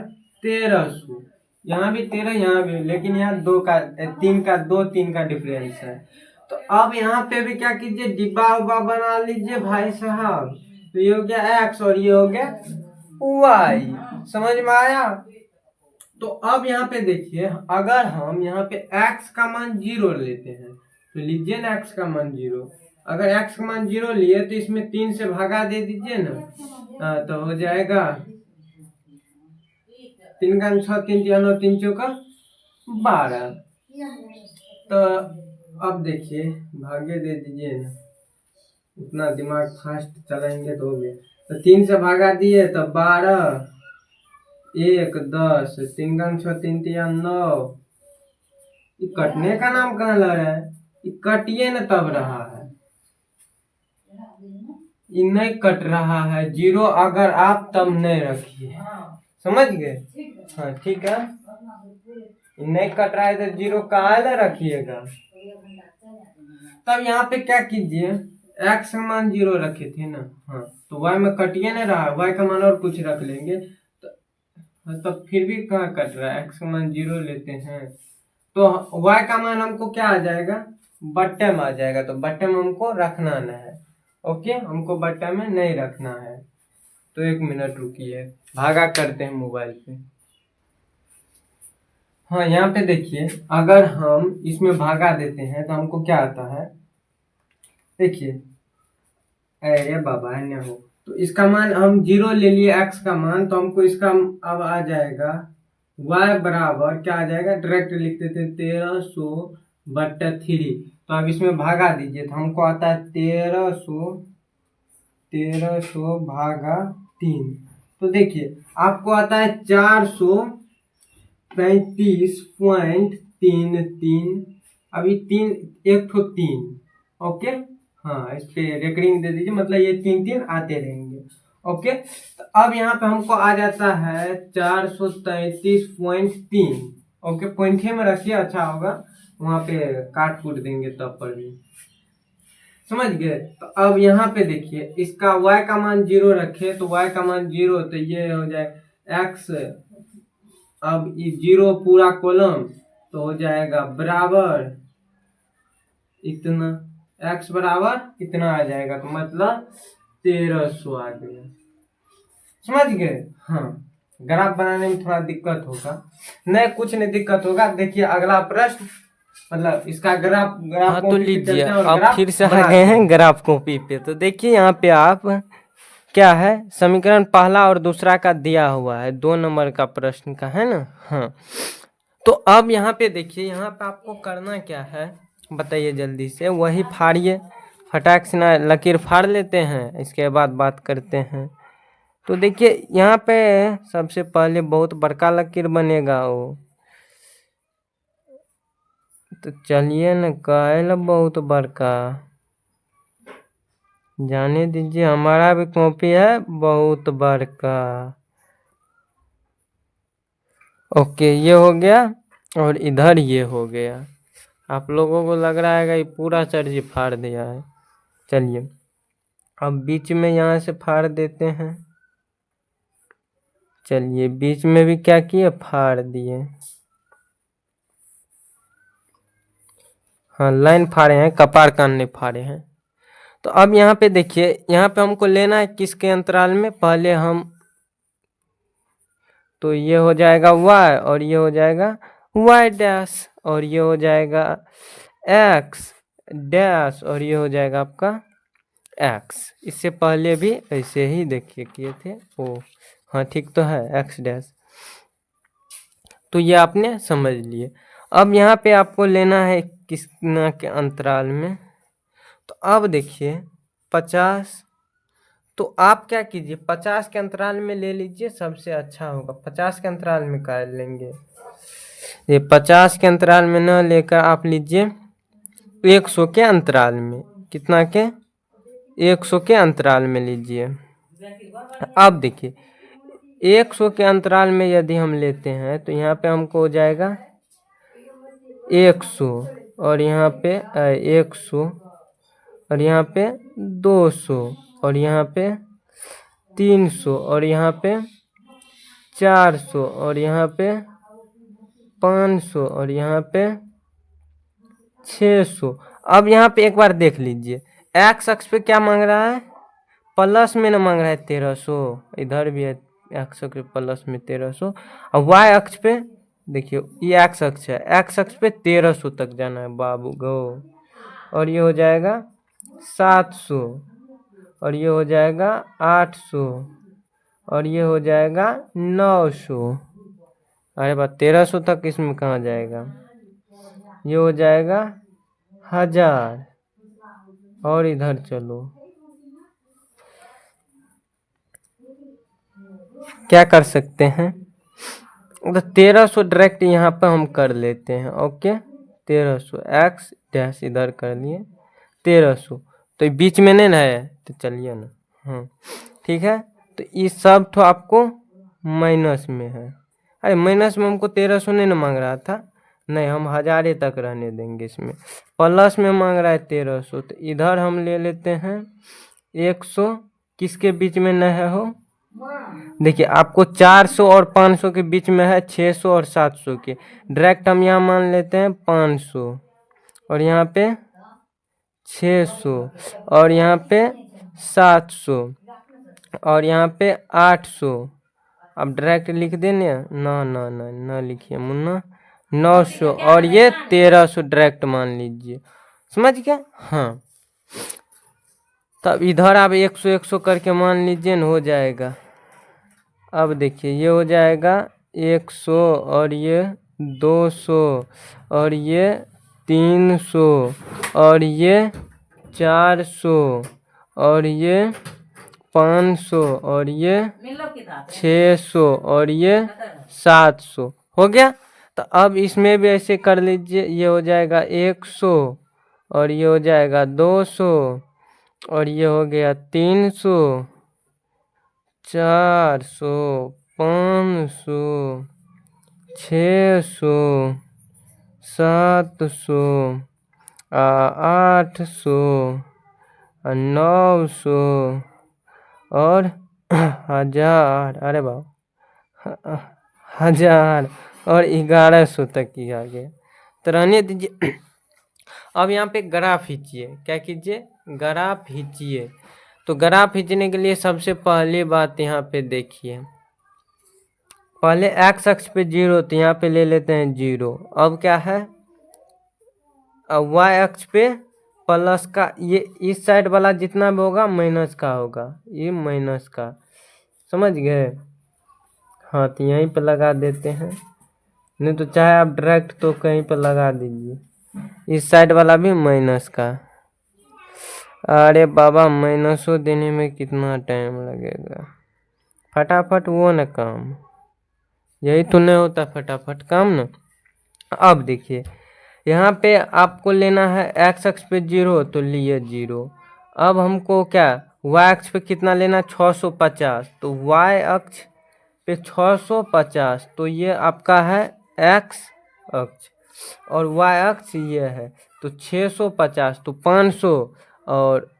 1300। यहाँ भी 13, यहाँ भी, लेकिन यहाँ 3 का डिफरेंस है। तो अब यहाँ पे भी क्या कीजिए, डिब्बा उब्बा बना लीजिए भाई साहब। तो ये हो गया x और ये हो गया y, समझ में आया? तो अब यहाँ पे देखिए, अगर हम यहाँ पे x का मान 0 लेते हैं तो लीजिए ना x का मान 0। अगर x का मान 0 लिए तो इसमें 3 से भागा दे दीजिए ना, तो हो जाएगा 3 का 6, 3 9, 3 चौका 12। तो अब देखिए भागे दे दीजिए ना, उतना दिमाग फास्ट चलाएंगे तो हो गया। तो 3 से भागा दिए तो 12, 1 10, 3 का 6, 3 9। ये कटने का नाम कहाँ लग रहा है? ये कटिए न तब रहा है, ये नहीं कट रहा है। 0 अगर आप तब नहीं रखिए, समझ गए? हाँ ठीक है, ये नहीं कट रहा है तो 0 कहाँ ना रखिएगा। तब यहाँ पे क्या कीजिए, x का मान 0 रखे थे ना, हाँ, तो y में कटिए नहीं रहा, y का मान और कुछ रख लेंगे तो फिर भी कहाँ कट रहा है, x का मान 0 लेते हैं तो y का मान हमको क्या आ जाएगा, बट्टे में आ जाएगा। तो बट्टे में हमको रखना नहीं है, ओके, हमको बट्टे में नहीं रखना है। तो 1 मिनट रुकिए, भागा करते हैं मोबाइल पे। हाँ, यहाँ पे देखिए, अगर हम इसमें भागा देते हैं तो हमको क्या आता है, देखिए, अरे बाबा है ना हो, तो इसका मान हम 0 ले लिए x का मान, तो हमको इसका अब आ जाएगा y बराबर क्या आ जाएगा, डायरेक्ट लिख देते हैं 1300/3। तो अब इसमें भागा दीजिए तो हमको आता है 1300 भागा 3। तो देखिए आपको आता है 435.33। अभी 3, 1 ठो 3, ओके, हाँ, इस पे रेकरिंग दे दीजिए, मतलब ये 3 आते रहेंगे। ओके, तो अब यहाँ पे हमको आ जाता है 433.3। ओके, पॉइंट में रखिए, अच्छा होगा, वहां पे काट कूट देंगे तब पर भी, समझ गए? तो अब यहाँ पे देखिए, इसका y का मान 0 रखे तो y का मान 0, तो ये हो जाए x, अब ये 0 पूरा कॉलम, तो हो जाएगा बराबर इतना, x बराबर इतना आ जाएगा, तो मतलब 1300 आ गया, समझ गए? हाँ, ग्राफ बनाने में थोड़ा दिक्कत होगा, नहीं कुछ नहीं दिक्कत होगा। देखिए अगला प्रश्न, मतलब इसका ग्राफ हाँ तो लीजिए, अब फिर से आ गए हैं ग्राफ कॉपी पे। तो देखिए यहाँ पे आप क्या है, समीकरण पहला और दूसरा का दिया हुआ है, 2 नंबर का प्रश्न का है ना। हाँ, तो अब यहाँ पे देखिए, यहाँ पे आपको करना क्या है बताइए जल्दी से, वही फाड़िए, फटाक से ना लकीर फाड़ लेते हैं, इसके बाद बात करते हैं। तो देखिए यहाँ पे सबसे पहले बहुत बड़का लकीर बनेगा वो, तो चलिए न, काहे बहुत बड़का, जाने दीजिए, हमारा भी कॉपी है बहुत बड़का। ओके, ये हो गया और इधर ये हो गया। आप लोगों को लग रहा है कि पूरा चर्जी फाड़ दिया है। चलिए अब बीच में यहाँ से फाड़ देते हैं। चलिए बीच में भी क्या किए, फाड़ दिए। हाँ, लाइन फाड़े हैं, कपार कान नहीं फाड़े हैं। तो अब यहाँ पे देखिए, यहाँ पे हमको लेना है किसके अंतराल में, पहले हम, तो ये हो जाएगा y और ये हो जाएगा y डैश और ये हो जाएगा x डैश और ये हो जाएगा आपका x। इससे पहले भी ऐसे ही देखिए किए थे। ओ हाँ, ठीक तो है, x डैश। तो ये आपने समझ लिए। अब यहाँ पे आपको लेना है किस ना के अंतराल में। तो अब देखिए 50, तो आप क्या कीजिए, 50 के अंतराल में ले लीजिए, सबसे अच्छा होगा। 50 के अंतराल में कर लेंगे, ये 50 के अंतराल में न लेकर आप लीजिए 100 के अंतराल में। कितना के, 100 के अंतराल में लीजिए। अब देखिए 100 के अंतराल में यदि हम लेते हैं तो यहाँ पे हमको हो जाएगा 100 और यहाँ पे 100 और यहाँ पे 200 और यहाँ पे 300 और यहाँ पे 400 और यहाँ पे 500 और यहाँ पे 600। अब यहाँ पे एक बार देख लीजिए, एक्स अक्ष पे क्या मांग रहा है, प्लस में ना मांग रहा है 1300, इधर भी है एक्स अक्ष प्लस में 1300। और वाई अक्ष पे देखिए, ये एक्स अक्ष है, एक्स अक्ष पे 1300 तक जाना है बाबू गो। और ये हो जाएगा 700 और ये हो जाएगा 800 और ये हो जाएगा 900। अरे बात 1300 तक इसमें कहाँ जाएगा, ये हो जाएगा 1000। और इधर चलो, क्या कर सकते हैं, तो 1300 डायरेक्ट यहाँ पर हम कर लेते हैं। ओके, 1300 एक्स डैश इधर कर लिए 1300, तो बीच में नहीं ना है, तो चलिए ना। हाँ ठीक है, तो ये सब तो आपको माइनस में है। अरे माइनस में हमको 1300 नहीं ना मांग रहा था, नहीं, हम 1000 तक रहने देंगे। इसमें प्लस में मांग रहा है 1300, तो इधर हम ले लेते हैं 100। किसके बीच में न है हो, देखिए आपको 400 और 500 के बीच में है, 600 और 700 के। डायरेक्ट हम यहाँ मान लेते हैं 500 और यहाँ पे 600 और यहाँ पे 700 और यहाँ पे 800। अब डायरेक्ट लिख देने, ना ना ना ना लिखिए मुन्ना, 900 और ये 1300 डायरेक्ट मान लीजिए, समझ गया। हाँ, तब इधर आप 100 100 करके मान लीजिए न, हो जाएगा। अब देखिए ये हो जाएगा 100 और ये 200 और ये 300 और ये 400 और ये 500 और ये 600 और ये 700 हो गया। तो अब इसमें भी ऐसे कर लीजिए, ये हो जाएगा 100 और ये हो जाएगा 200 और ये हो गया 300 400 500 600 700 800 900 और 1000। अरे बाबा 1000 और 1100 तक ही आ गया। तो रहने दीजिए। अब यहाँ पे ग्राफ खींचिए, क्या कीजिए, ग्राफ खींचिए। तो ग्राफ खींचने के लिए सबसे पहली बात यहाँ पे देखिए, पहले एक्स अक्ष पे 0, तो यहाँ पे ले लेते हैं 0। अब क्या है, अब वाई अक्ष पे प्लस का, ये इस साइड वाला जितना भी होगा माइनस का होगा, ये माइनस का, समझ गए। हाँ, तो यहीं पे लगा देते हैं, नहीं तो चाहे आप डायरेक्ट तो कहीं पे लगा दीजिए, इस साइड वाला भी माइनस का। अरे बाबा माइनसो देने में कितना टाइम लगेगा, फटाफट वो ना काम, यही तो नहीं होता फटाफट काम ना। अब देखिए यहाँ पे आपको लेना है x अक्ष पे 0, तो लिए 0। अब हमको क्या y अक्ष पे कितना लेना, 650, तो y अक्ष पे 650, तो ये आपका है x अक्ष और y अक्ष ये है, तो 650, तो 500, और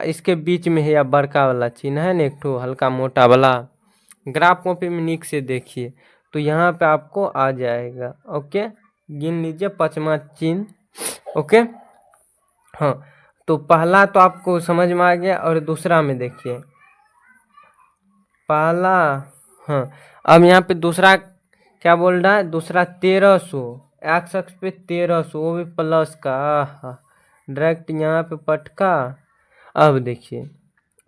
इसके बीच में है या बड़का वाला चिन्ह है ना, एक ठो हल्का मोटा वाला, ग्राफ कॉपी में नीक से देखिए, तो यहाँ पे आपको आ जाएगा। ओके, गिन लीजिए 5वां चिन्ह। ओके, हाँ, तो पहला तो आपको समझ में आ गया, और दूसरा में देखिए पहला, हाँ, अब यहाँ पे दूसरा क्या बोल रहा है, दूसरा 1300, एक्स अक्ष पे 1300, वो भी प्लस का, डायरेक्ट यहाँ पे पटका। अब देखिए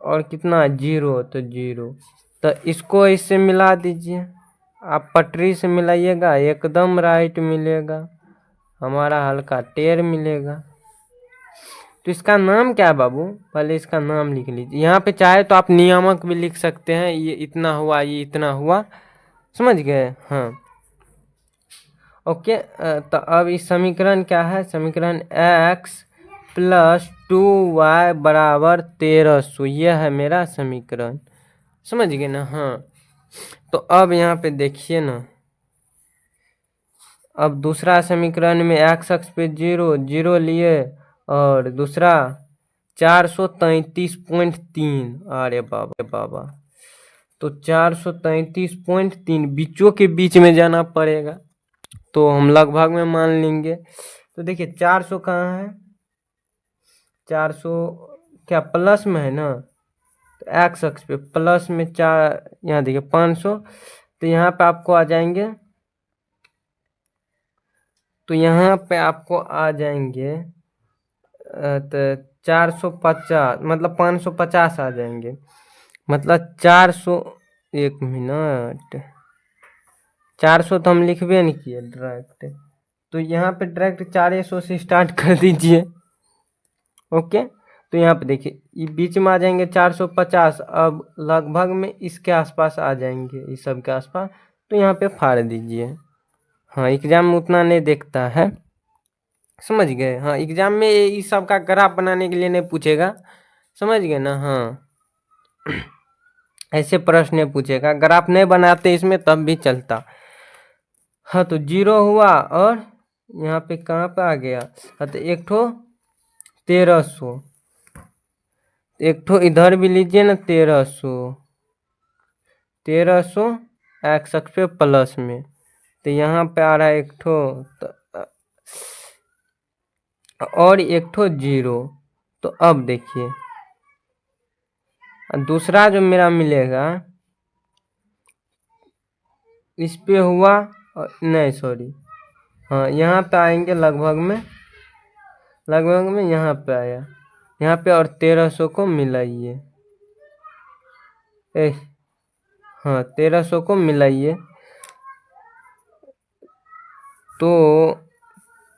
और कितना, 0, तो 0, तो इसको इससे मिला दीजिए, आप पटरी से मिलाइएगा एकदम राइट मिलेगा, हमारा हल्का टेढ़ मिलेगा। तो इसका नाम क्या है बाबू, पहले इसका नाम लिख लीजिए। यहाँ पे चाहे तो आप नियामक भी लिख सकते हैं, ये इतना हुआ, ये इतना हुआ, समझ गए। हाँ, ओके, तो अब इस समीकरण क्या है, समीकरण x प्लस 2y बराबर 1300, यह है मेरा समीकरण, समझ गए ना। हाँ, तो अब यहाँ पे देखिए ना, अब दूसरा समीकरण में x अक्ष पे 0 0 लिए, और दूसरा 433.3, अरे बाबा, तो 433.3 बीचों के बीच में जाना पड़ेगा, तो हम लगभग में मान लेंगे। तो देखिए 400 कहाँ है, 400 क्या प्लस में है ना, तो एक्स अक्ष पे प्लस में 4, यहाँ देखिए 500, तो यहाँ पे आपको आ जाएंगे, तो यहाँ पे आपको आ जाएंगे तो 450, मतलब 550 आ जाएंगे, मतलब 400, 1 मिनट, 400 तो हम लिखबे नहीं किए डायरेक्ट, तो यहाँ पे डायरेक्ट 400 से स्टार्ट कर दीजिए। ओके, तो यहाँ पे देखिए ये बीच में आ जाएंगे 450, अब लगभग में इसके आसपास आ जाएंगे, इस सब के आसपास, तो यहाँ पे फाड़ दीजिए। हाँ, एग्जाम में उतना नहीं देखता है, समझ गए। हाँ, एग्जाम में इस सब का ग्राफ बनाने के लिए नहीं पूछेगा, समझ गए ना। हाँ, ऐसे प्रश्न नहीं पूछेगा, ग्राफ नहीं बनाते इसमें तब भी चलता। हाँ, तो 0 हुआ, और यहाँ पे कहाँ पे आ गया, हाँ, तो एक ठो 1300, एक ठो इधर भी लीजिए ना, 1300 एक्स अक्ष पे प्लस में, तो यहाँ पे आ रहा है एक ठो, और एक ठो 0। तो अब देखिए दूसरा जो मेरा मिलेगा इस पे हुआ, नहीं सॉरी, हाँ, यहाँ पे आएंगे लगभग में यहाँ पे आया, यहाँ पे, और 1300 को मिलाइए, हाँ 1300 को मिलाइए, तो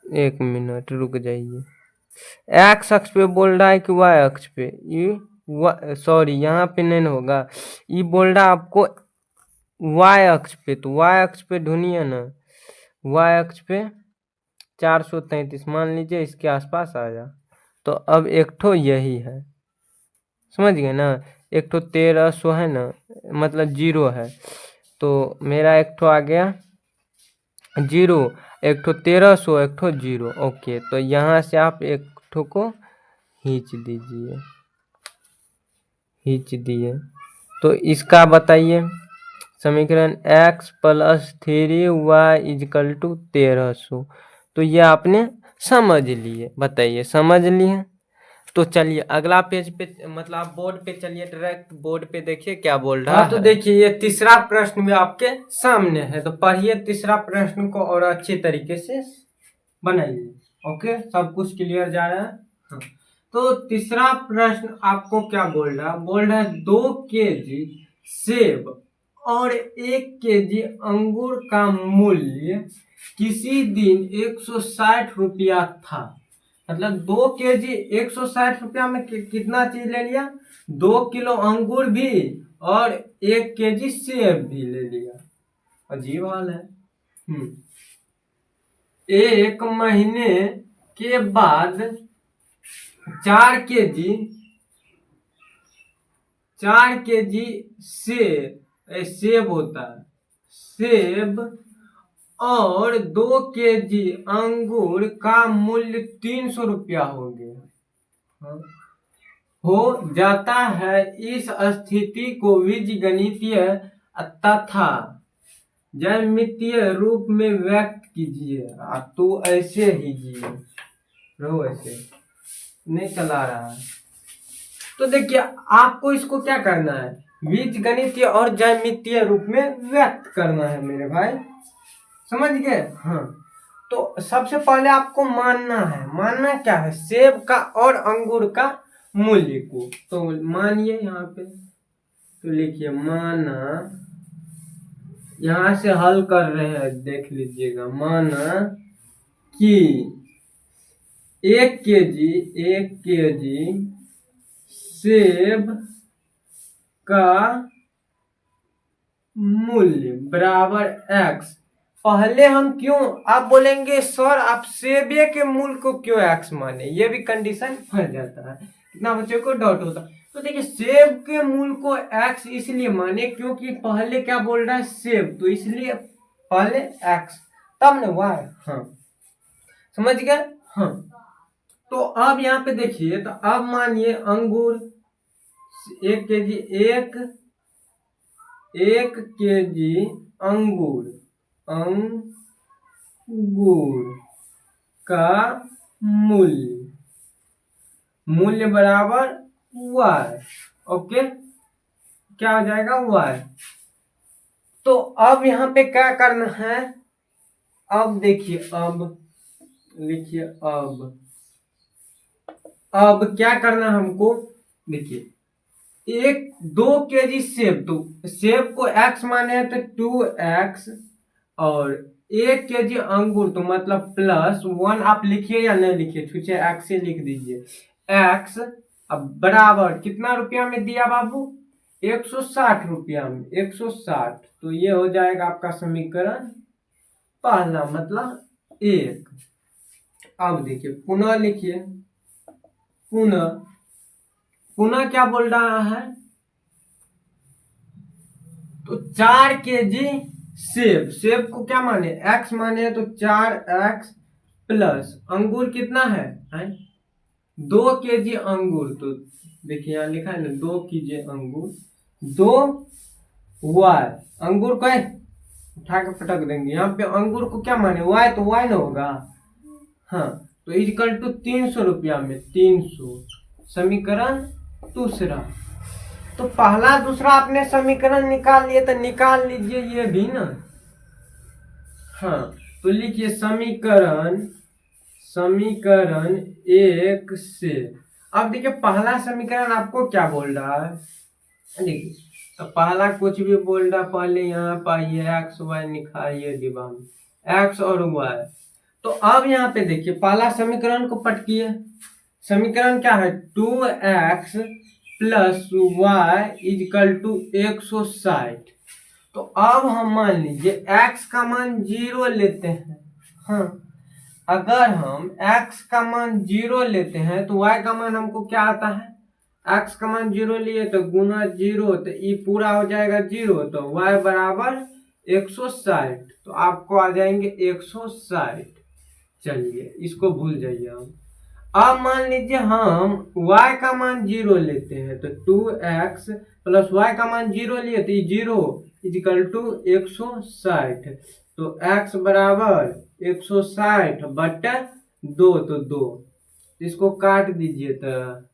1 मिनट रुक जाइए, एक्स अक्ष पे बोल रहा है कि वाई अक्ष पे, ये सॉरी यहाँ पे नहीं होगा, ये बोल रहा है आपको वाई अक्ष पे, तो वाई अक्ष पे ढूंढिए ना, वाई अक्ष पे 433 मान लीजिए, इसके आसपास आया, तो अब एक ठो यही है, समझ गए ना, एक ठो 1300 है ना, मतलब 0 है, तो मेरा एक ठो आ गया 0, एक ठो 1300, एक ठो 0। ओके, तो यहाँ से आप एक ठो को खींच दिए, तो इसका बताइए, समीकरण x plus 3y is equal to 1300, तो ये आपने समझ लिए, बताइए समझ लिए। तो चलिए अगला पेज पे, मतलब आप बोर्ड पे चलिए, डायरेक्ट बोर्ड पे देखिए क्या बोल रहा है। तो देखिए ये तीसरा प्रश्न भी आपके सामने है, तो पढ़िए तीसरा प्रश्न को और अच्छे तरीके से बनाइए। ओके, सब कुछ क्लियर जा रहा है। हाँ। तो तीसरा प्रश्न आपको क्या बोल रहा है 2 केजी सेब और 1 केजी अंगूर का मूल्य किसी दिन 160 रुपया था, मतलब 2 केजी 160 रुपया में कितना चीज ले लिया, 2 किलो अंगूर भी और 1 केजी सेब भी ले लिया। अजीब हाल है। एक महीने के बाद 4 kg सेब होता है, सेब और 2 kg अंगूर का मूल्य 300 रुपया हो गया, हो जाता है। इस स्थिति को बीजगणितीय तथा ज्यामितीय रूप में व्यक्त कीजिए। तो ऐसे ही जिए रहो, ऐसे नहीं चला रहा है। तो देखिए आपको इसको क्या करना है, बीजगणितीय और ज्यामितीय रूप में व्यक्त करना है मेरे भाई, समझ गए। हाँ, तो सबसे पहले आपको मानना है, मानना क्या है, सेब का और अंगूर का मूल्य को। तो मानिए यहाँ पे, तो लिखिए माना, यहाँ से हल कर रहे हैं, देख लीजिएगा। माना कि 1 kg सेब का मूल्य बराबर x। पहले हम क्यों, आप बोलेंगे सर आप सेबे के मूल्य को क्यों x माने, ये भी कंडीशन फंस जाता है, कितना बच्चों को डाउट होता है। तो देखिए सेब के मूल्य को x इसलिए माने क्योंकि पहले क्या बोल रहा है, सेब, तो इसलिए पहले x तब न y। हाँ समझ गए। हाँ, तो अब यहाँ पे देखिए, तो अब मानिए अंगूर 1 kg, 1 kg अंगूर का मूल्य बराबर y। ओके, क्या हो जाएगा y। तो अब यहाँ पे क्या करना है, अब देखिए, अब लिखिए, अब क्या करना हमको, देखिए 2 kg सेब, तो सेब को x माने तो 2x, और 1 kg अंगूर तो मतलब +1। आप लिखिए या नहीं लिखिए, छुचे x से लिख दीजिए x। अब बराबर कितना रुपया में दिया बाबू, 160 रुपया में, 160। तो ये हो जाएगा आपका समीकरण पहला, मतलब 1। अब देखिए पुनः लिखिए, पुनः क्या बोल रहा है, तो 4 kg सेब को क्या माने, x माने, तो 4x प्लस अंगूर कितना है 2 kg अंगूर। तो देखिए यहाँ लिखा है ना 2 kg अंगूर, 2y अंगूर को उठा के पटक देंगे, यहाँ पे अंगूर को क्या माने y, तो y ना होगा। हाँ, तो इक्वल टू 300 रुपया में 300, समीकरण दूसरा। तो पहला दूसरा आपने समीकरण निकाल लिए, तो निकाल लीजिए ये भी ना। हाँ, तो लिखिए समीकरण 1 से। अब देखिए पहला समीकरण आपको क्या बोल रहा है, देखिए तो पहला कुछ भी बोल रहा, पहले यहाँ पाइए x y निकालिए डिब्बा में, x और y। तो अब यहाँ पे देखिए पहला समीकरण को पटकिए, समीकरण क्या है, 2x plus y equal to 160। तो अब हम मान लीजिए x का मान 0 लेते हैं। हाँ, अगर हम x का मान 0 लेते हैं तो y का मान हमको क्या आता है, x का मान 0 लिए तो गुना 0, तो ये पूरा हो जाएगा 0, तो y बराबर 160। तो आपको आ जाएंगे 160। चलिए इसको भूल जाइए हम। अब मान लीजिए हम y का मान 0 लेते हैं, तो 2x प्लस y का मान 0 लिए तो 0 इक्वल टू 160। तो x बराबर 160 बटा 2, तो 2, इसको काट दीजिए, तो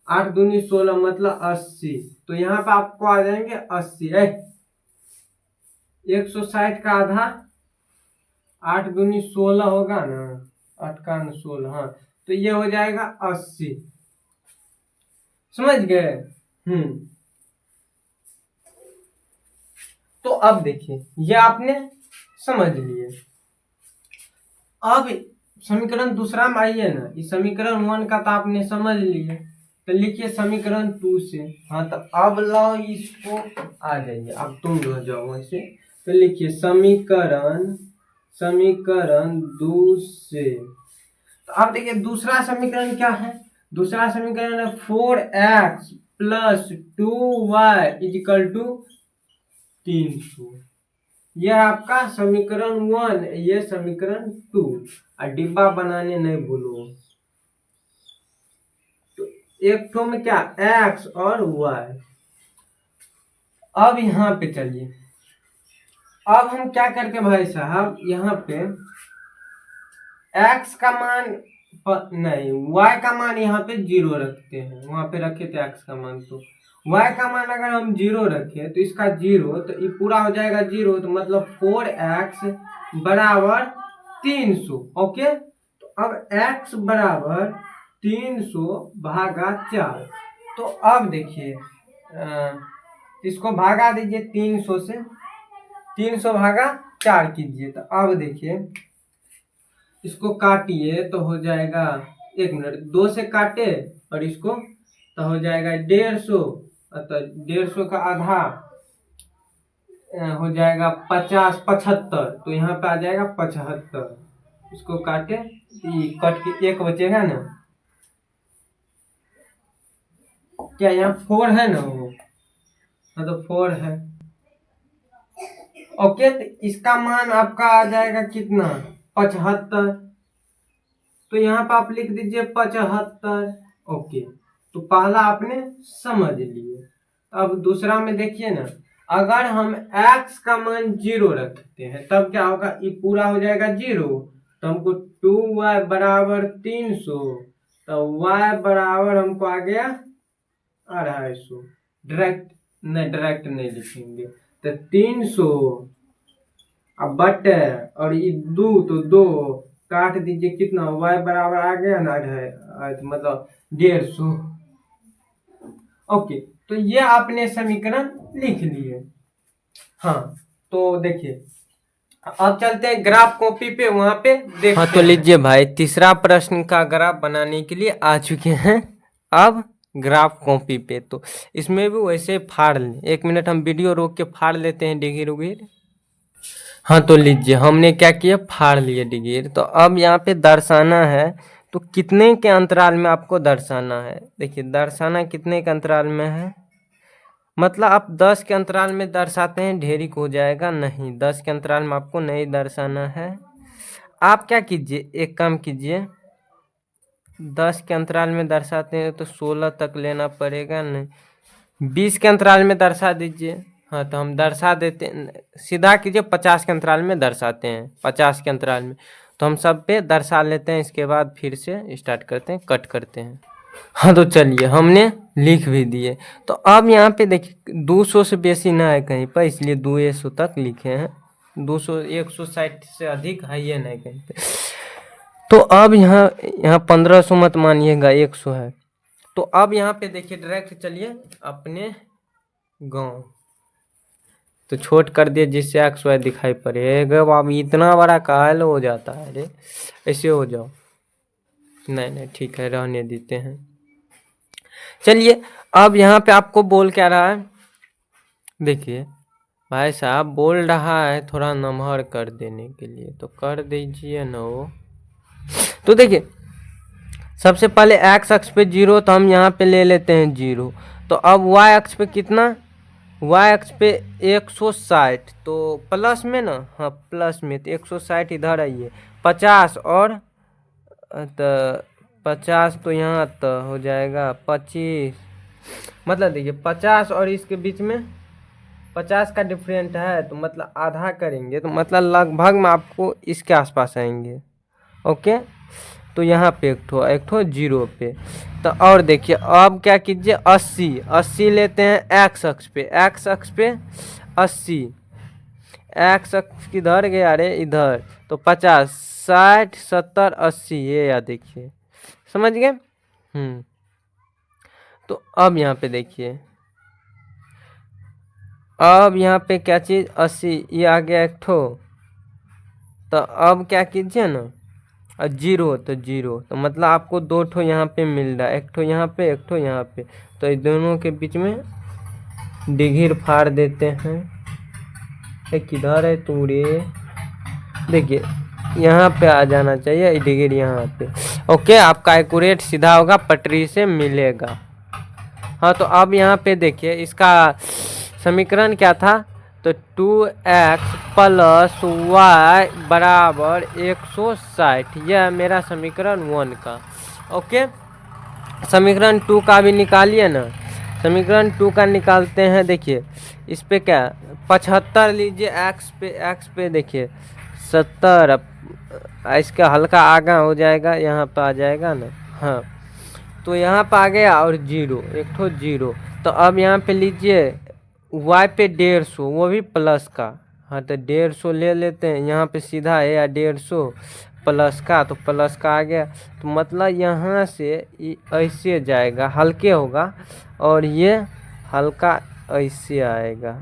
8 दूनी 16 मतलब 80। तो यहाँ पे आपको आ जाएंगे 80। 160 का आधा 8 दूनी 16 होगा ना, 8 का 16, हाँ, तो ये हो जाएगा 80। समझ गए। तो अब देखिए ये आपने समझ लिए। अब समीकरण दूसरा में आइए ना, इस समीकरण 1 का तो आपने समझ लिए, तो लिखिए समीकरण 2 से। हाँ, तो अब लाओ इसको, आ जाइए अब तुम रह जाओ ऐसे। तो लिखिए समीकरण समीकरण 2 से। तो अब देखिए दूसरा समीकरण क्या है, दूसरा समीकरण है 4x plus 2y is equal to 300। यह आपका समीकरण 1, ये समीकरण 2। और डिब्बा बनाने नहीं भूलो। तो एक ठो में क्या x और y। अब यहाँ पे चलिए, अब हम क्या करके भाई साहब यहाँ पे x का मान नहीं, y का मान यहाँ पे 0 रखते हैं। वहां पे रखे थे x का मान, तो y का मान अगर हम 0 रखें तो इसका 0, तो ये पूरा हो जाएगा 0। तो मतलब 4x बराबर 300। ओके, तो अब x बराबर 300 भागा 4। तो अब देखिए इसको भागा दीजिए 300 से, 300 भागा 4 कीजिए। तो अब देखिए इसको काटिए तो हो जाएगा, 1 मिनट, 2 से काटे और इसको तो हो जाएगा 150। तो 150 का आधा हो जाएगा 50, 75। तो यहाँ पे आ जाएगा 75। इसको काटे, कट के 1 बचेगा ना, क्या यहाँ 4 है ना, वो तो 4 है। ओके, तो इसका मान आपका आ जाएगा कितना, 75। तो यहाँ पे आप लिख दीजिए 75। ओके, तो पहला आपने समझ लिए। अब दूसरा में देखिए ना, अगर हम x का मान 0 रखते हैं तब क्या होगा, ये पूरा हो जाएगा 0। तो हमको 2y बराबर 300, तो y बराबर हमको आ गया 250। डायरेक्ट नहीं लिखेंगे, तो 300 अब बटे और ये 2, तो 2 काट दीजिए, कितना y बराबर आ गया ना, मतलब 150। ओके, तो ये आपने समीकरण लिख लिए। हाँ, तो देखिए अब चलते हैं ग्राफ कॉपी पे, वहां पे देखते हाँ, तो लीजिए भाई, तीसरा प्रश्न का ग्राफ बनाने के लिए आ चुके हैं अब ग्राफ कॉपी पे। तो इसमें भी वैसे फाड़ लें, 1 मिनट हम वीडियो रोक के फाड़ लेते हैं डिगीर उगीर। हाँ, तो लीजिए हमने क्या किया, फाड़ लिए डिगीर। तो अब यहाँ पे दर्शाना है, तो कितने के अंतराल में आपको दर्शाना है। देखिए दर्शाना कितने के अंतराल में है, मतलब आप 10 के अंतराल में दर्शाते हैं ढेरिक हो जाएगा, नहीं 10 के अंतराल में आपको नहीं दर्शाना है। आप क्या कीजिए, एक काम कीजिए, 10 के अंतराल में दर्शाते हैं तो 16 तक लेना पड़ेगा, नहीं 20 के अंतराल में दर्शा दीजिए। हाँ, तो हम दर्शा देते हैं, सीधा कीजिए 50 के अंतराल में दर्शाते हैं, 50 के अंतराल में। तो हम सब पे दर्शा लेते हैं, इसके बाद फिर से स्टार्ट करते हैं, कट करते हैं। हाँ, तो चलिए हमने लिख भी दिए। तो अब यहाँ पे देखिए 200 से बेसी ना है कहीं पर, इसलिए 200 तक लिखे हैं। 200, 160 से अधिक है ये नहीं कहीं पे। तो अब यहाँ 1500 मत मानिएगा, 100 है। तो अब यहाँ पे देखिए डायरेक्ट चलिए अपने गांव, तो छोट कर दिए जिससे x y दिखाई पड़ेगा। अब इतना बड़ा कायल हो जाता है, अरे ऐसे हो जाओ, नहीं ठीक है, रहने देते हैं। चलिए अब यहाँ पे आपको बोल क्या रहा है, देखिए भाई साहब बोल रहा है थोड़ा नमहर कर देने के लिए, तो कर दीजिए ना वो। तो देखिए सबसे पहले x अक्ष पे 0, तो हम यहाँ पे ले लेते हैं 0। तो अब y अक्ष पे कितना, y अक्ष पे 160, तो प्लस में ना, हाँ प्लस में, तो 160 इधर आइए, 50 और तो 50, तो यहाँ तो हो जाएगा 25, मतलब देखिए 50 और इसके बीच में 50 का डिफरेंट है, तो मतलब आधा करेंगे, तो मतलब लगभग में आपको इसके आसपास आएंगे। ओके, तो यहाँ पे एक ठो 0 पे। तो और देखिए अब क्या कीजिए, 80 लेते हैं x अक्ष पे, x अक्ष पे 80, x अक्ष किधर गया, अरे इधर, तो 50, 60, 70, 80, ये याद देखिए, समझ गए। तो अब यहाँ पे देखिए, अब यहाँ पे क्या चीज़ 80, ये आ गया एक ठो। तो अब क्या कीजिए ना, 0, तो 0, तो मतलब आपको 2 ठो यहाँ पे मिल रहा है, एक ठो यहाँ पे, एक ठो यहाँ पे। तो इस दोनों के बीच में डिगीर फाड़ देते हैं। किधर है तू रे, देखिए यहाँ पे आ जाना चाहिए डिग्री यहाँ पे। ओके, आपका एक्यूरेट सीधा होगा, पटरी से मिलेगा। हाँ, तो अब यहाँ पे देखिए इसका समीकरण क्या था, तो 2x + y बराबर 160, यह मेरा समीकरण 1 का। ओके, समीकरण 2 का भी निकालिए ना। समीकरण 2 का निकालते हैं। देखिए इस पे क्या 75 लीजिए, x पे देखिए 70, इसका हल्का आगा हो जाएगा, यहाँ पे आ जाएगा ना। हाँ, तो यहाँ पे आ गया और 0, एक ठो 0। तो अब यहाँ पे लीजिए y पे 150, वो भी प्लस का। हाँ, तो 150 ले लेते हैं, यहाँ पे सीधा है या 150 प्लस का, तो प्लस का आ गया। तो मतलब यहाँ से ऐसे जाएगा, हल्के होगा, और ये हल्का ऐसे आएगा।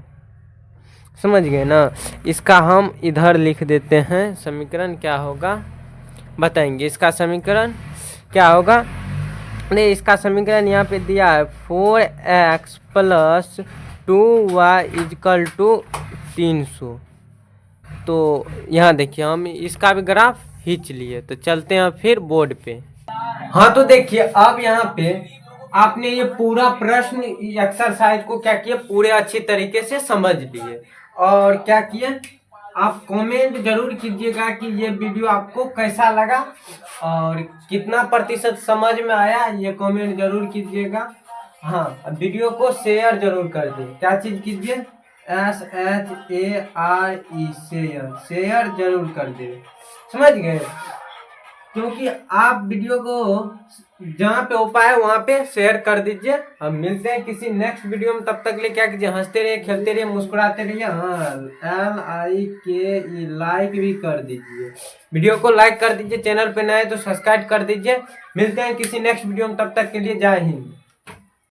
समझ गए ना। इसका हम इधर लिख देते हैं। समीकरण क्या होगा बताएंगे। इसका समीकरण क्या होगा, नहीं इसका समीकरण यहाँ पे दिया है 4x + 2y = 300। तो यहाँ देखिए हम इसका भी ग्राफ खींच लिए। तो चलते हैं फिर बोर्ड पे। हाँ, तो देखिए अब यहाँ पे आपने ये पूरा प्रश्न एक्सरसाइज को क्या किया, पूरे अच्छी तरीके से समझ लिए। और क्या किए, आप कमेंट जरूर कीजिएगा कि ये वीडियो आपको कैसा लगा और कितना प्रतिशत समझ में आया, ये कमेंट जरूर कीजिएगा। हाँ, वीडियो को शेयर जरूर कर दे। क्या चीज कीजिए, SHARE, शेयर जरूर कर दे। समझ गए, क्योंकि आप वीडियो को जहाँ पे हो पाए वहाँ पे शेयर कर दीजिए। हम मिलते हैं किसी नेक्स्ट वीडियो में, तब तक ले क्या कीजिए, हंसते रहिए, खेलते रहिए, मुस्कुराते रहिए। हाँ, LIKE लाइक भी कर दीजिए, वीडियो को लाइक कर दीजिए। चैनल पे नए तो सब्सक्राइब कर दीजिए। मिलते हैं किसी नेक्स्ट वीडियो में, तब तक के लिए जय हिंद।